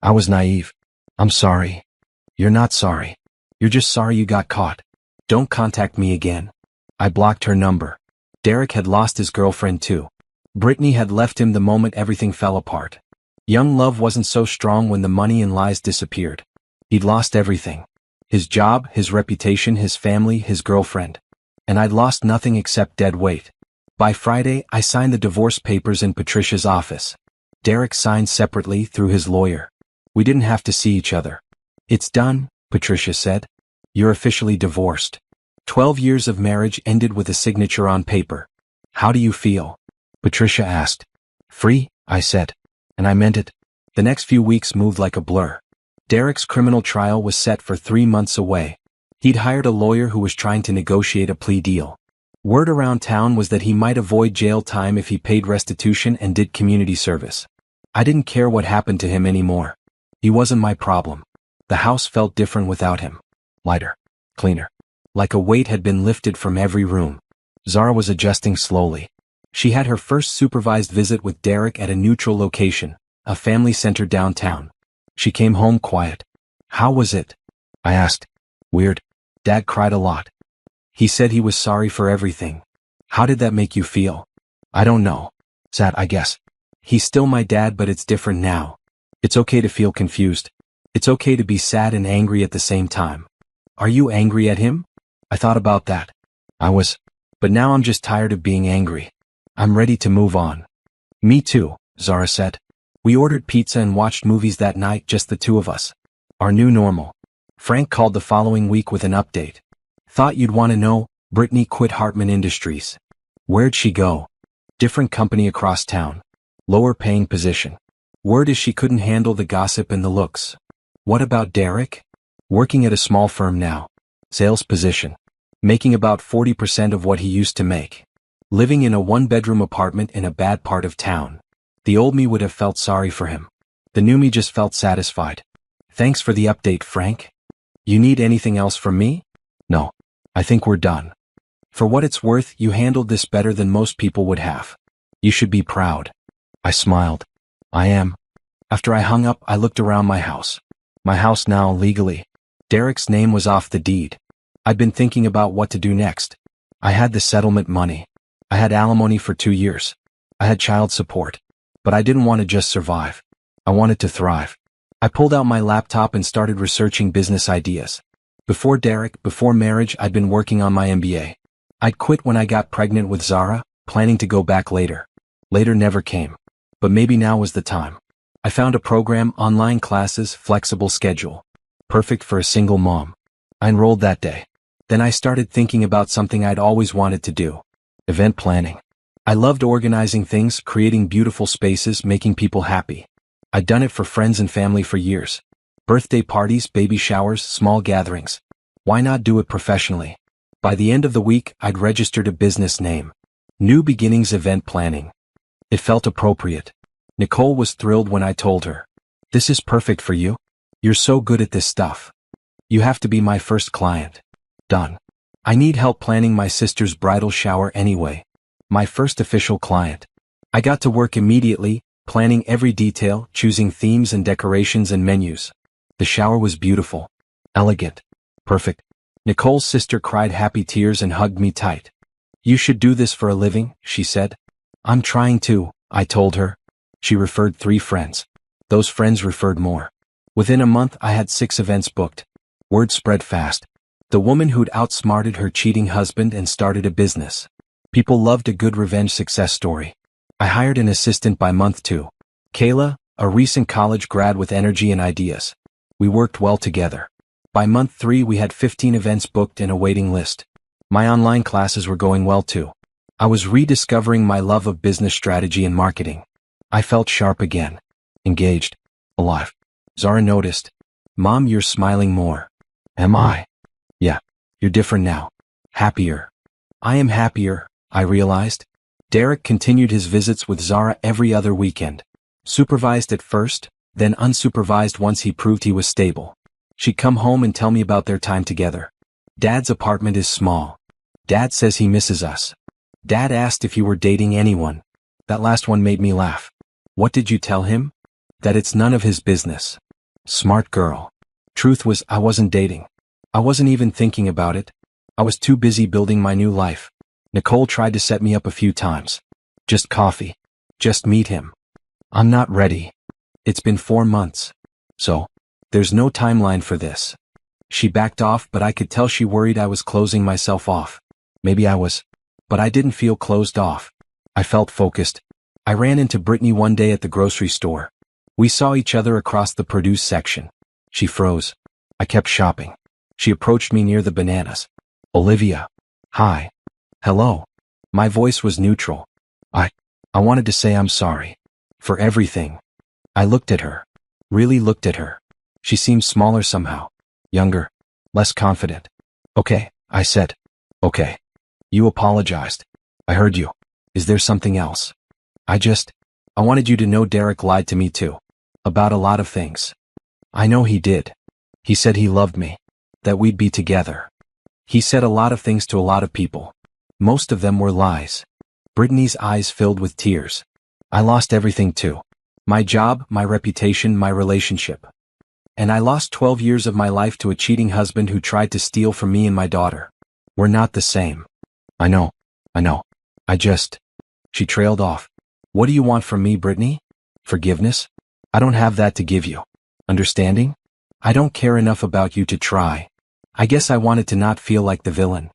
I was naive. I'm sorry. You're not sorry. You're just sorry you got caught. Don't contact me again. I blocked her number. Derek had lost his girlfriend too. Brittany had left him the moment everything fell apart. Young love wasn't so strong when the money and lies disappeared. He'd lost everything. His job, his reputation, his family, his girlfriend. And I'd lost nothing except dead weight. By Friday, I signed the divorce papers in Patricia's office. Derek signed separately through his lawyer. We didn't have to see each other. It's done, Patricia said. You're officially divorced. 12 years of marriage ended with a signature on paper. How do you feel? Patricia asked. Free, I said. And I meant it. The next few weeks moved like a blur. Derek's criminal trial was set for 3 months away. He'd hired a lawyer who was trying to negotiate a plea deal. Word around town was that he might avoid jail time if he paid restitution and did community service. I didn't care what happened to him anymore. He wasn't my problem. The house felt different without him. Lighter. Cleaner. Like a weight had been lifted from every room. Zara was adjusting slowly. She had her first supervised visit with Derek at a neutral location, a family center downtown. She came home quiet. How was it? I asked. Weird. Dad cried a lot. He said he was sorry for everything. How did that make you feel? I don't know. Sad, I guess. He's still my dad, but it's different now. It's okay to feel confused. It's okay to be sad and angry at the same time. Are you angry at him? I thought about that. I was. But now I'm just tired of being angry. I'm ready to move on. Me too, Zara said. We ordered pizza and watched movies that night, just the two of us. Our new normal. Frank called the following week with an update. Thought you'd want to know, Brittany quit Hartman Industries. Where'd she go? Different company across town. Lower paying position. Word is she couldn't handle the gossip and the looks. What about Derek? Working at a small firm now. Sales position. Making about 40% of what he used to make. Living in a one-bedroom apartment in a bad part of town. The old me would have felt sorry for him. The new me just felt satisfied. Thanks for the update, Frank. You need anything else from me? No. I think we're done. For what it's worth, you handled this better than most people would have. You should be proud. I smiled. I am. After I hung up, I looked around my house. My house now, legally. Derek's name was off the deed. I'd been thinking about what to do next. I had the settlement money. I had alimony for 2 years. I had child support. But I didn't want to just survive. I wanted to thrive. I pulled out my laptop and started researching business ideas. Before Derek, before marriage, I'd been working on my MBA. I'd quit when I got pregnant with Zara, planning to go back later. Later never came. But maybe now was the time. I found a program, online classes, flexible schedule. Perfect for a single mom. I enrolled that day. Then I started thinking about something I'd always wanted to do. Event planning. I loved organizing things, creating beautiful spaces, making people happy. I'd done it for friends and family for years. Birthday parties, baby showers, small gatherings. Why not do it professionally? By the end of the week, I'd registered a business name. New Beginnings Event Planning. It felt appropriate. Nicole was thrilled when I told her. This is perfect for you. You're so good at this stuff. You have to be my first client. Done. I need help planning my sister's bridal shower anyway. My first official client. I got to work immediately, planning every detail, choosing themes and decorations and menus. The shower was beautiful. Elegant. Perfect. Nicole's sister cried happy tears and hugged me tight. You should do this for a living, she said. I'm trying to, I told her. She referred 3 friends. Those friends referred more. Within a month I had 6 events booked. Word spread fast. The woman who'd outsmarted her cheating husband and started a business. People loved a good revenge success story. I hired an assistant by month 2. Kayla, a recent college grad with energy and ideas. We worked well together. By month 3 we had 15 events booked and a waiting list. My online classes were going well too. I was rediscovering my love of business strategy and marketing. I felt sharp again. Engaged. Alive. Zara noticed. Mom, you're smiling more. Am I? Yeah. You're different now. Happier. I am happier, I realized. Derek continued his visits with Zara every other weekend. Supervised at first, then unsupervised once he proved he was stable. She'd come home and tell me about their time together. Dad's apartment is small. Dad says he misses us. Dad asked if you were dating anyone. That last one made me laugh. What did you tell him? That it's none of his business. Smart girl. Truth was, I wasn't dating. I wasn't even thinking about it. I was too busy building my new life. Nicole tried to set me up a few times. Just coffee. Just meet him. I'm not ready. It's been 4 months. So, there's no timeline for this. She backed off, but I could tell she worried I was closing myself off. Maybe I was. But I didn't feel closed off. I felt focused. I ran into Brittany one day at the grocery store. We saw each other across the produce section. She froze. I kept shopping. She approached me near the bananas. Olivia. Hi. Hello. My voice was neutral. I wanted to say I'm sorry. For everything. I looked at her. Really looked at her. She seemed smaller somehow. Younger. Less confident. Okay, I said. Okay. You apologized. I heard you. Is there something else? I wanted you to know Derek lied to me too. About a lot of things. I know he did. He said he loved me. That we'd be together. He said a lot of things to a lot of people. Most of them were lies. Brittany's eyes filled with tears. I lost everything too. My job, my reputation, my relationship. And I lost 12 years of my life to a cheating husband who tried to steal from me and my daughter. We're not the same. I know. She trailed off. What do you want from me, Brittany? Forgiveness? I don't have that to give you. Understanding? I don't care enough about you to try. I guess I wanted to not feel like the villain.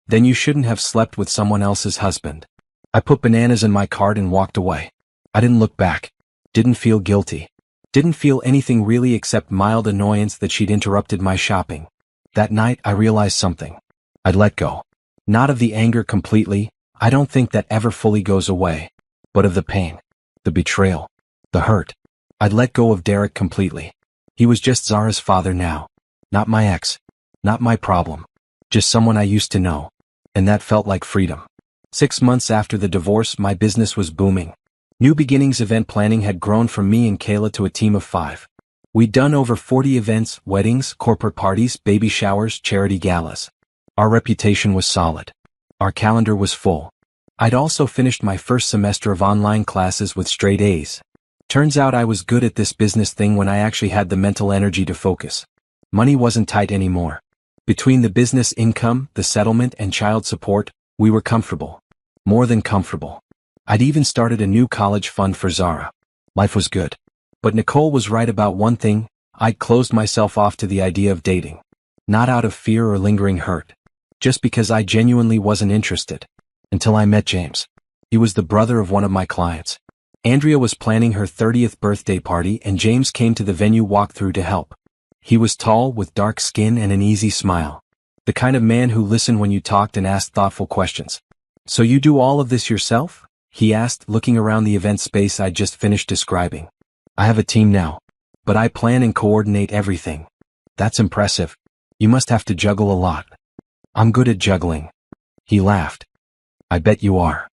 Then you shouldn't have slept with someone else's husband. I put bananas in my cart and walked away. I didn't look back. Didn't feel guilty. Didn't feel anything really except mild annoyance that she'd interrupted my shopping. That night I realized something. I'd let go. Not of the anger completely, I don't think that ever fully goes away. But of the pain. The betrayal. The hurt. I'd let go of Derek completely. He was just Zara's father now. Not my ex. Not my problem. Just someone I used to know. And that felt like freedom. 6 months after the divorce, my business was booming. New Beginnings event planning had grown from me and Kayla to a team of 5. We'd done over 40 events, weddings, corporate parties, baby showers, charity galas. Our reputation was solid. Our calendar was full. I'd also finished my first semester of online classes with straight A's. Turns out I was good at this business thing when I actually had the mental energy to focus. Money wasn't tight anymore. Between the business income, the settlement, and child support, we were comfortable. More than comfortable. I'd even started a new college fund for Zara. Life was good. But Nicole was right about one thing: I'd closed myself off to the idea of dating. Not out of fear or lingering hurt. Just because I genuinely wasn't interested. Until I met James. He was the brother of one of my clients. Andrea was planning her 30th birthday party and James came to the venue walkthrough to help. He was tall, with dark skin and an easy smile. The kind of man who listened when you talked and asked thoughtful questions. So you do all of this yourself? He asked, looking around the event space I'd just finished describing. I have a team now. But I plan and coordinate everything. That's impressive. You must have to juggle a lot. I'm good at juggling. He laughed. I bet you are.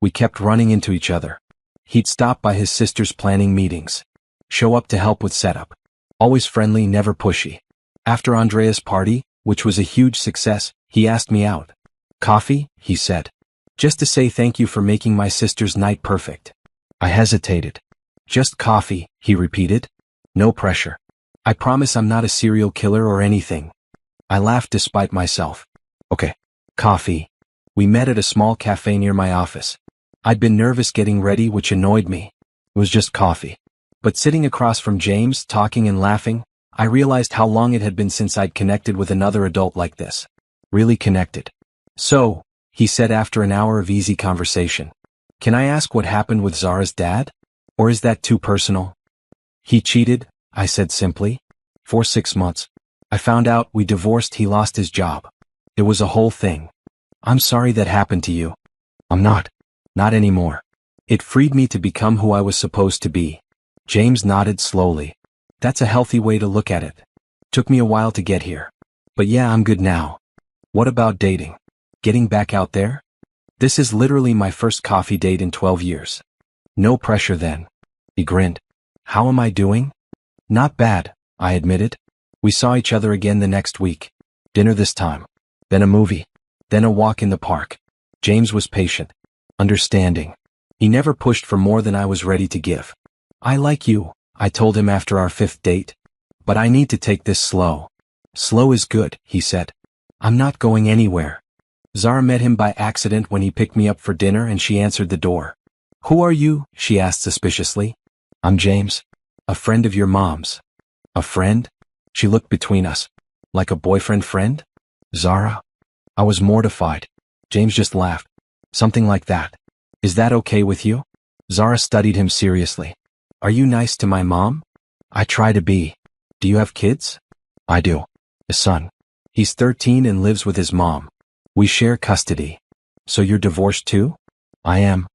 We kept running into each other. He'd stop by his sister's planning meetings. Show up to help with setup. Always friendly, never pushy. After Andrea's party, which was a huge success, he asked me out. Coffee, he said. Just to say thank you for making my sister's night perfect. I hesitated. Just coffee, he repeated. No pressure. I promise I'm not a serial killer or anything. I laughed despite myself. Okay. Coffee. We met at a small cafe near my office. I'd been nervous getting ready, which annoyed me. It was just coffee. But sitting across from James, talking and laughing, I realized how long it had been since I'd connected with another adult like this. Really connected. So, he said after an hour of easy conversation. Can I ask what happened with Zara's dad? Or is that too personal? He cheated, I said simply. For 6 months. I found out we divorced, he lost his job. It was a whole thing. I'm sorry that happened to you. I'm not. Not anymore. It freed me to become who I was supposed to be. James nodded slowly. That's a healthy way to look at it. Took me a while to get here. But yeah, I'm good now. What about dating? Getting back out there? This is literally my first coffee date in 12 years. No pressure then. He grinned. How am I doing? Not bad, I admitted. We saw each other again the next week. Dinner this time. Then a movie. Then a walk in the park. James was patient. Understanding. He never pushed for more than I was ready to give. I like you, I told him after our 5th date. But I need to take this slow. Slow is good, he said. I'm not going anywhere. Zara met him by accident when he picked me up for dinner and she answered the door. Who are you? She asked suspiciously. I'm James. A friend of your mom's. A friend? She looked between us. Like a boyfriend friend? Zara? I was mortified. James just laughed. Something like that. Is that okay with you? Zara studied him seriously. Are you nice to my mom? I try to be. Do you have kids? I do. A son. He's 13 and lives with his mom. We share custody. So you're divorced too? I am.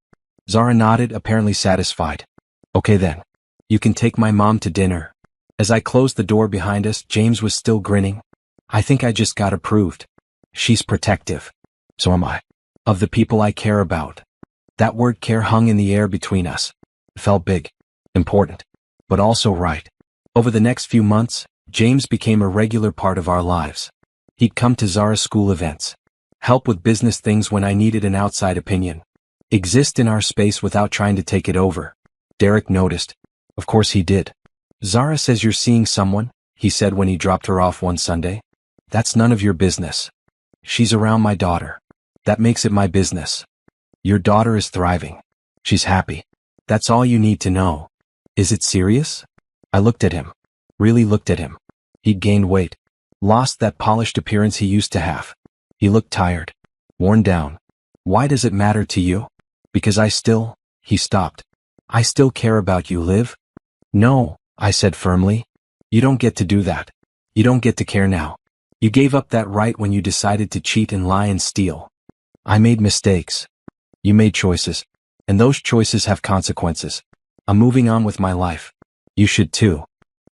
Zara nodded, apparently satisfied. Okay then. You can take my mom to dinner. As I closed the door behind us, James was still grinning. I think I just got approved. She's protective. So am I. Of the people I care about. That word care hung in the air between us. It felt big. Important. But also right. Over the next few months, James became a regular part of our lives. He'd come to Zara's school events. Help with business things when I needed an outside opinion. Exist in our space without trying to take it over. Derek noticed. Of course he did. Zara says you're seeing someone, he said when he dropped her off one Sunday. That's none of your business. She's around my daughter. That makes it my business. Your daughter is thriving. She's happy. That's all you need to know. Is it serious? I looked at him. Really looked at him. He'd gained weight. Lost that polished appearance he used to have. He looked tired. Worn down. Why does it matter to you? Because he stopped. I still care about you, Liv. No, I said firmly. You don't get to do that. You don't get to care now. You gave up that right when you decided to cheat and lie and steal. I made mistakes. You made choices. And those choices have consequences. I'm moving on with my life. You should too.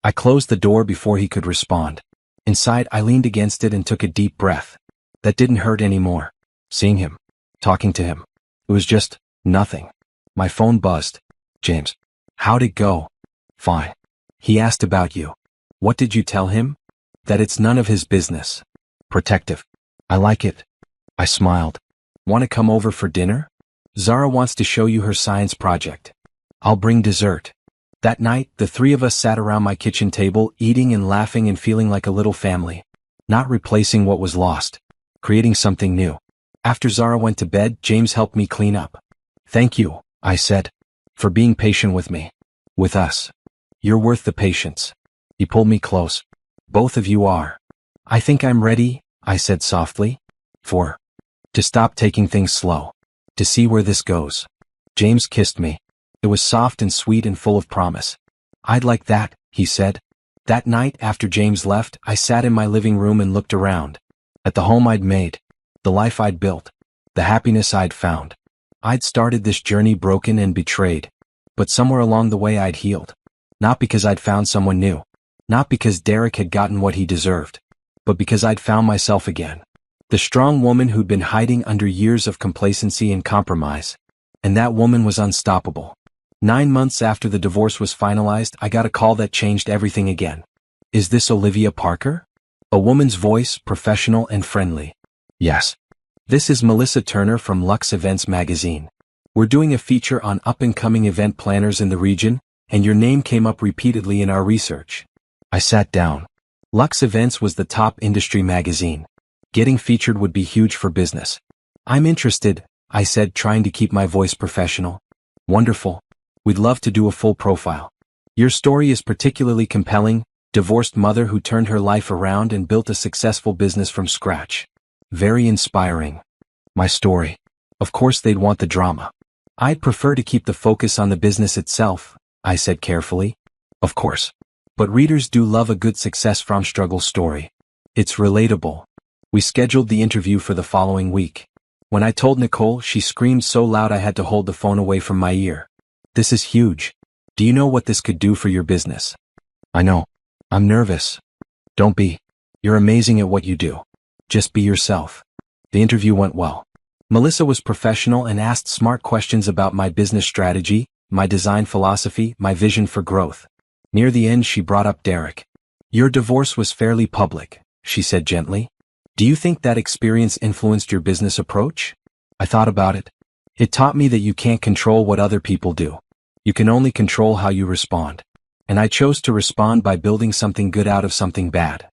I closed the door before he could respond. Inside, I leaned against it and took a deep breath. That didn't hurt anymore. Seeing him. Talking to him. It was just nothing. My phone buzzed. James. How'd it go? Fine. He asked about you. What did you tell him? That it's none of his business. Protective. I like it. I smiled. Want to come over for dinner? Zara wants to show you her science project. I'll bring dessert. That night, the three of us sat around my kitchen table, eating and laughing and feeling like a little family. Not replacing what was lost. Creating something new. After Zara went to bed, James helped me clean up. Thank you, I said, for being patient with me. With us. You're worth the patience. He pulled me close. Both of you are. I think I'm ready, I said softly. To stop taking things slow. To see where this goes. James kissed me. It was soft and sweet and full of promise. I'd like that, he said. That night, after James left, I sat in my living room and looked around. At the home I'd made. The life I'd built. The happiness I'd found. I'd started this journey broken and betrayed. But somewhere along the way I'd healed. Not because I'd found someone new. Not because Derek had gotten what he deserved. But because I'd found myself again. The strong woman who'd been hiding under years of complacency and compromise. And that woman was unstoppable. 9 months after the divorce was finalized, I got a call that changed everything again. Is this Olivia Parker? A woman's voice, professional and friendly. Yes. This is Melissa Turner from Lux Events magazine. We're doing a feature on up-and-coming event planners in the region, and your name came up repeatedly in our research. I sat down. Lux Events was the top industry magazine. Getting featured would be huge for business. I'm interested, I said, trying to keep my voice professional. Wonderful. We'd love to do a full profile. Your story is particularly compelling, divorced mother who turned her life around and built a successful business from scratch. Very inspiring. My story. Of course they'd want the drama. I'd prefer to keep the focus on the business itself, I said carefully. Of course. But readers do love a good success from struggle story. It's relatable. We scheduled the interview for the following week. When I told Nicole, she screamed so loud I had to hold the phone away from my ear. This is huge. Do you know what this could do for your business? I know. I'm nervous. Don't be. You're amazing at what you do. Just be yourself. The interview went well. Melissa was professional and asked smart questions about my business strategy, my design philosophy, my vision for growth. Near the end, she brought up Derek. Your divorce was fairly public, she said gently. Do you think that experience influenced your business approach? I thought about it. It taught me that you can't control what other people do. You can only control how you respond. And I chose to respond by building something good out of something bad.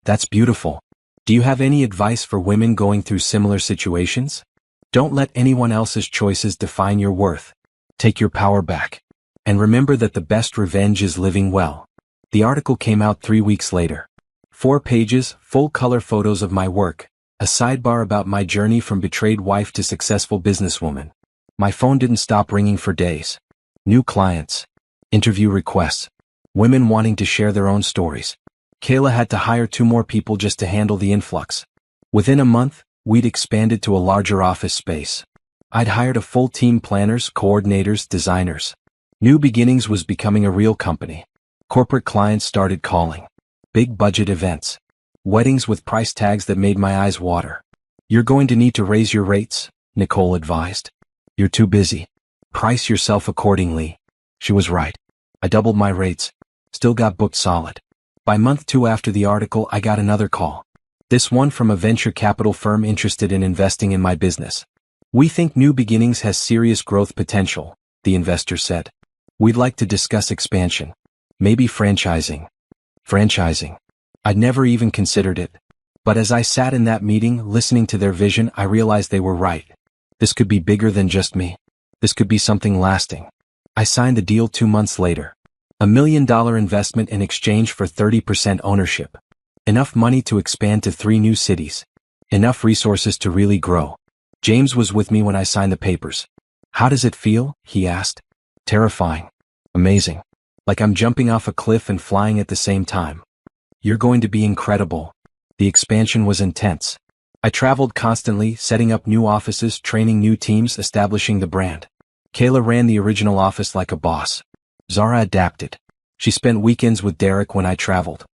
That's beautiful. Do you have any advice for women going through similar situations? Don't let anyone else's choices define your worth. Take your power back. And remember that the best revenge is living well. The article came out 3 weeks later. 4 pages, full-color photos of my work, a sidebar about my journey from betrayed wife to successful businesswoman. My phone didn't stop ringing for days. New clients. Interview requests. Women wanting to share their own stories. Kayla had to hire 2 more people just to handle the influx. Within a month, we'd expanded to a larger office space. I'd hired a full team: planners, coordinators, designers. New Beginnings was becoming a real company. Corporate clients started calling. Big budget events. Weddings with price tags that made my eyes water. You're going to need to raise your rates, Nicole advised. You're too busy. Price yourself accordingly. She was right. I doubled my rates. Still got booked solid. By month 2 after the article, I got another call. This one from a venture capital firm interested in investing in my business. We think New Beginnings has serious growth potential, the investor said. We'd like to discuss expansion. Maybe franchising. Franchising. I'd never even considered it. But as I sat in that meeting, listening to their vision, I realized they were right. This could be bigger than just me. This could be something lasting. I signed the deal 2 months later. $1 million investment in exchange for 30% ownership. Enough money to expand to 3 new cities. Enough resources to really grow. James was with me when I signed the papers. How does it feel? He asked. Terrifying. Amazing. Like I'm jumping off a cliff and flying at the same time. You're going to be incredible. The expansion was intense. I traveled constantly, setting up new offices, training new teams, establishing the brand. Kayla ran the original office like a boss. Zara adapted. She spent weekends with Derek when I traveled.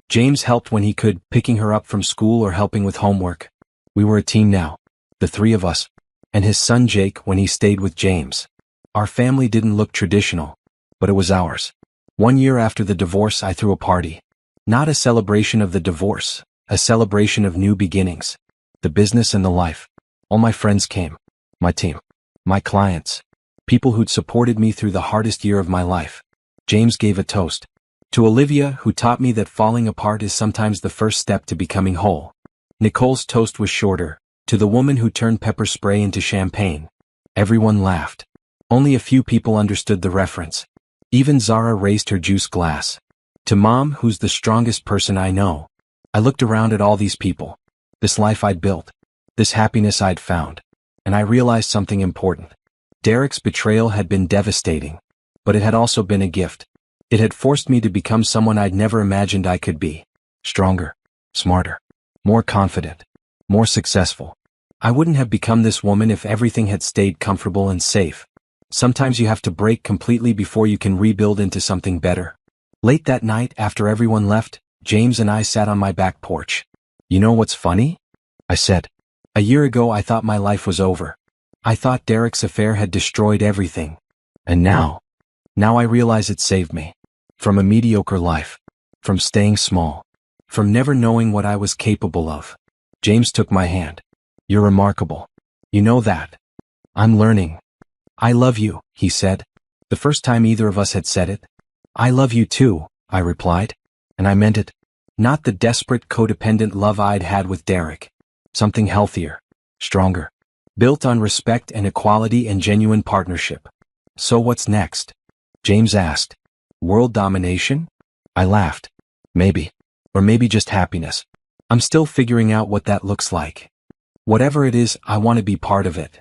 James helped when he could, picking her up from school or helping with homework. We were a team now. The 3 of us. And his son Jake when he stayed with James. Our family didn't look traditional, but it was ours. 1 year after the divorce, I threw a party. Not a celebration of the divorce, a celebration of new beginnings. The business and the life. All my friends came. My team. My clients. People who'd supported me through the hardest year of my life. James gave a toast. To Olivia, who taught me that falling apart is sometimes the first step to becoming whole. Nicole's toast was shorter. To the woman who turned pepper spray into champagne. Everyone laughed. Only a few people understood the reference. Even Zara raised her juice glass. To Mom, who's the strongest person I know. I looked around at all these people. This life I'd built. This happiness I'd found. And I realized something important. Derek's betrayal had been devastating. But it had also been a gift. It had forced me to become someone I'd never imagined I could be. Stronger. Smarter. More confident. More successful. I wouldn't have become this woman if everything had stayed comfortable and safe. Sometimes you have to break completely before you can rebuild into something better. Late that night, after everyone left, James and I sat on my back porch. You know what's funny? I said. A year ago I thought my life was over. I thought Derek's affair had destroyed everything. And now I realize it saved me. From a mediocre life. From staying small. From never knowing what I was capable of. James took my hand. You're remarkable. You know that. I'm learning. I love you, he said. The first time either of us had said it. I love you too, I replied. And I meant it. Not the desperate codependent love I'd had with Derek. Something healthier. Stronger. Built on respect and equality and genuine partnership. So what's next? James asked. World domination? I laughed. Maybe. Or maybe just happiness. I'm still figuring out what that looks like. Whatever it is, I want to be part of it.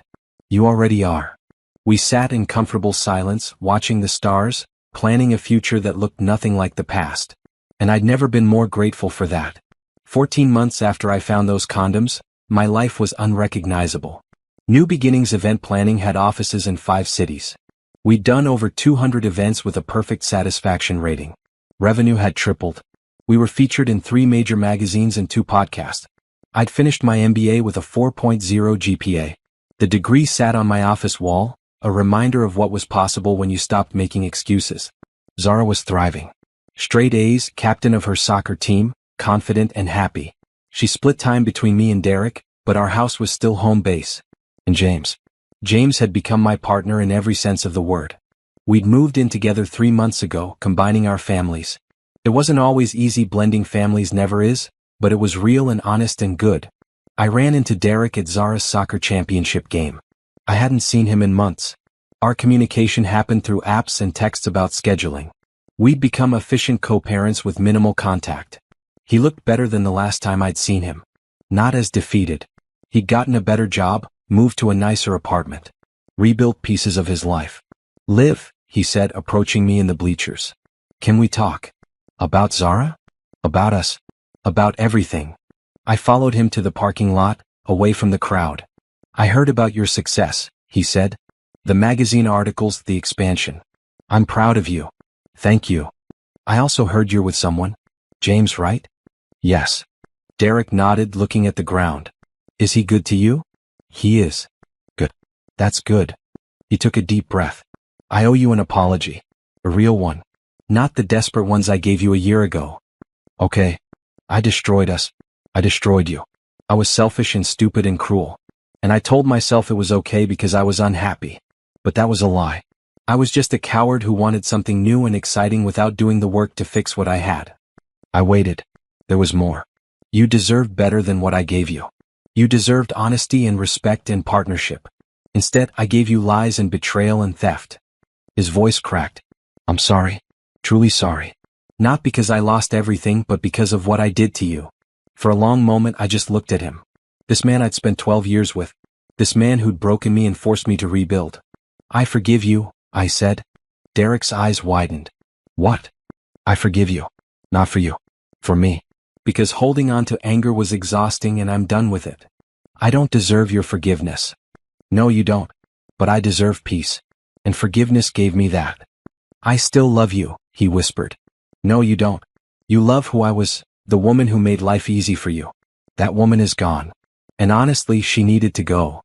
You already are. We sat in comfortable silence, watching the stars, planning a future that looked nothing like the past. And I'd never been more grateful for that. 14 months after I found those condoms, my life was unrecognizable. New Beginnings event planning had offices in 5 cities. We'd done over 200 events with a perfect satisfaction rating. Revenue had tripled. We were featured in 3 major magazines and 2 podcasts. I'd finished my MBA with a 4.0 GPA. The degree sat on my office wall, a reminder of what was possible when you stopped making excuses. Zara was thriving. Straight A's, captain of her soccer team, confident and happy. She split time between me and Derek, but our house was still home base. And James. James had become my partner in every sense of the word. We'd moved in together 3 months ago, combining our families. It wasn't always easy, blending families never is, but it was real and honest and good. I ran into Derek at Zara's soccer championship game. I hadn't seen him in months. Our communication happened through apps and texts about scheduling. We'd become efficient co-parents with minimal contact. He looked better than the last time I'd seen him. Not as defeated. He'd gotten a better job, moved to a nicer apartment. Rebuilt pieces of his life. Liv, he said, approaching me in the bleachers. Can we talk? About Zara? About us? About everything. I followed him to the parking lot, away from the crowd. I heard about your success, he said. The magazine articles, the expansion. I'm proud of you. Thank you. I also heard you're with someone. James, right? Yes. Derek nodded, looking at the ground. Is he good to you? He is. Good. That's good. He took a deep breath. I owe you an apology. A real one. Not the desperate ones I gave you a year ago. Okay. I destroyed us. I destroyed you. I was selfish and stupid and cruel. And I told myself it was okay because I was unhappy. But that was a lie. I was just a coward who wanted something new and exciting without doing the work to fix what I had. I waited. There was more. You deserved better than what I gave you. You deserved honesty and respect and partnership. Instead, I gave you lies and betrayal and theft. His voice cracked. I'm sorry. Truly sorry. Not because I lost everything, but because of what I did to you. For a long moment I just looked at him. This man I'd spent 12 years with. This man who'd broken me and forced me to rebuild. I forgive you, I said. Derek's eyes widened. What? I forgive you. Not for you. For me. Because holding on to anger was exhausting and I'm done with it. I don't deserve your forgiveness. No, you don't. But I deserve peace. And forgiveness gave me that. I still love you, he whispered. No, you don't. You love who I was, the woman who made life easy for you. That woman is gone. And honestly, she needed to go.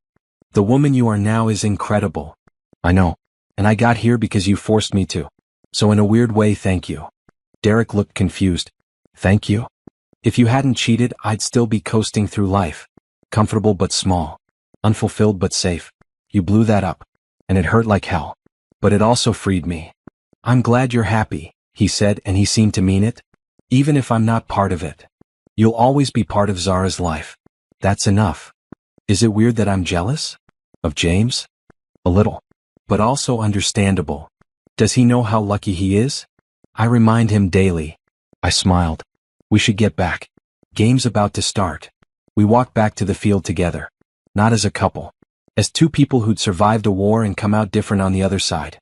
The woman you are now is incredible. I know. And I got here because you forced me to. So in a weird way, thank you. Derek looked confused. Thank you? If you hadn't cheated, I'd still be coasting through life. Comfortable but small. Unfulfilled but safe. You blew that up. And it hurt like hell. But it also freed me. I'm glad you're happy, he said, and he seemed to mean it. Even if I'm not part of it. You'll always be part of Zara's life. That's enough. Is it weird that I'm jealous? Of James? A little. But also understandable. Does he know how lucky he is? I remind him daily. I smiled. We should get back. Game's about to start. We walked back to the field together. Not as a couple. As two people who'd survived a war and come out different on the other side.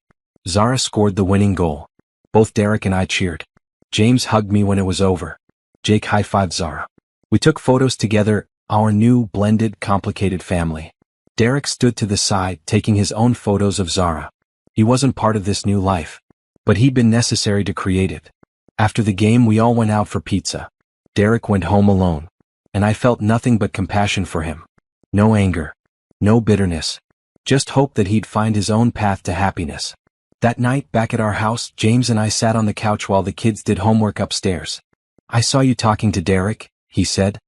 Zara scored the winning goal. Both Derek and I cheered. James hugged me when it was over. Jake high-fived Zara. We took photos together, our new, blended, complicated family. Derek stood to the side, taking his own photos of Zara. He wasn't part of this new life. But he'd been necessary to create it. After the game, we all went out for pizza. Derek went home alone. And I felt nothing but compassion for him. No anger. No bitterness. Just hope that he'd find his own path to happiness. That night, back at our house, James and I sat on the couch while the kids did homework upstairs. I saw you talking to Derek, he said.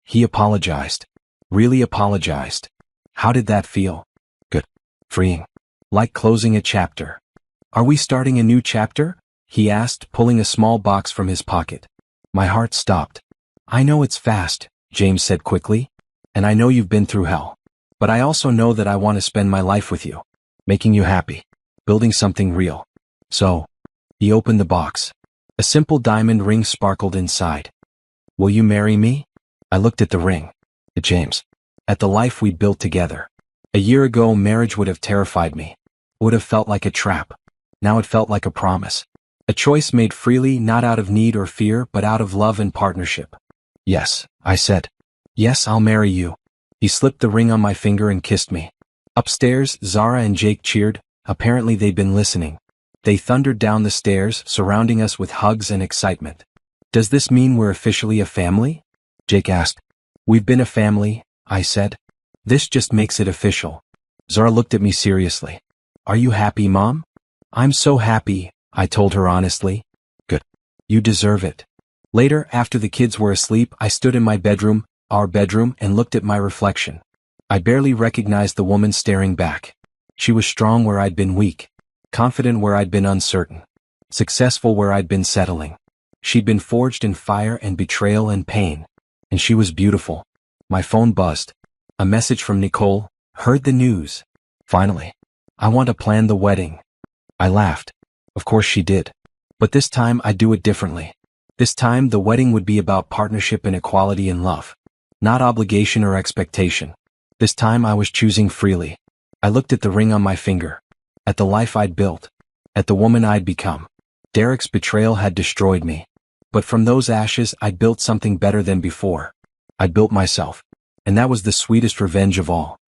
He apologized. Really apologized. How did that feel? Good. Freeing. Like closing a chapter. Are we starting a new chapter? He asked, pulling a small box from his pocket. My heart stopped. I know it's fast, James said quickly. And I know you've been through hell. But I also know that I want to spend my life with you. Making you happy. Building something real. So, he opened the box. A simple diamond ring sparkled inside. Will you marry me? I looked at the ring. At James. At the life we'd built together. A year ago, marriage would have terrified me. It would have felt like a trap. Now it felt like a promise. A choice made freely, not out of need or fear, but out of love and partnership. Yes, I said. Yes, I'll marry you. He slipped the ring on my finger and kissed me. Upstairs, Zara and Jake cheered. Apparently they'd been listening. They thundered down the stairs, surrounding us with hugs and excitement. Does this mean we're officially a family? Jake asked. We've been a family, I said. This just makes it official. Zara looked at me seriously. Are you happy, Mom? I'm so happy, I told her honestly. Good. You deserve it. Later, after the kids were asleep, I stood in my bedroom, our bedroom, and looked at my reflection. I barely recognized the woman staring back. She was strong where I'd been weak. Confident where I'd been uncertain. Successful where I'd been settling. She'd been forged in fire and betrayal and pain. And she was beautiful. My phone buzzed. A message from Nicole. Heard the news. Finally. I want to plan the wedding. I laughed. Of course she did. But this time I'd do it differently. This time the wedding would be about partnership and equality and love. Not obligation or expectation. This time I was choosing freely. I looked at the ring on my finger. At the life I'd built. At the woman I'd become. Derek's betrayal had destroyed me. But from those ashes I'd built something better than before. I'd built myself. And that was the sweetest revenge of all.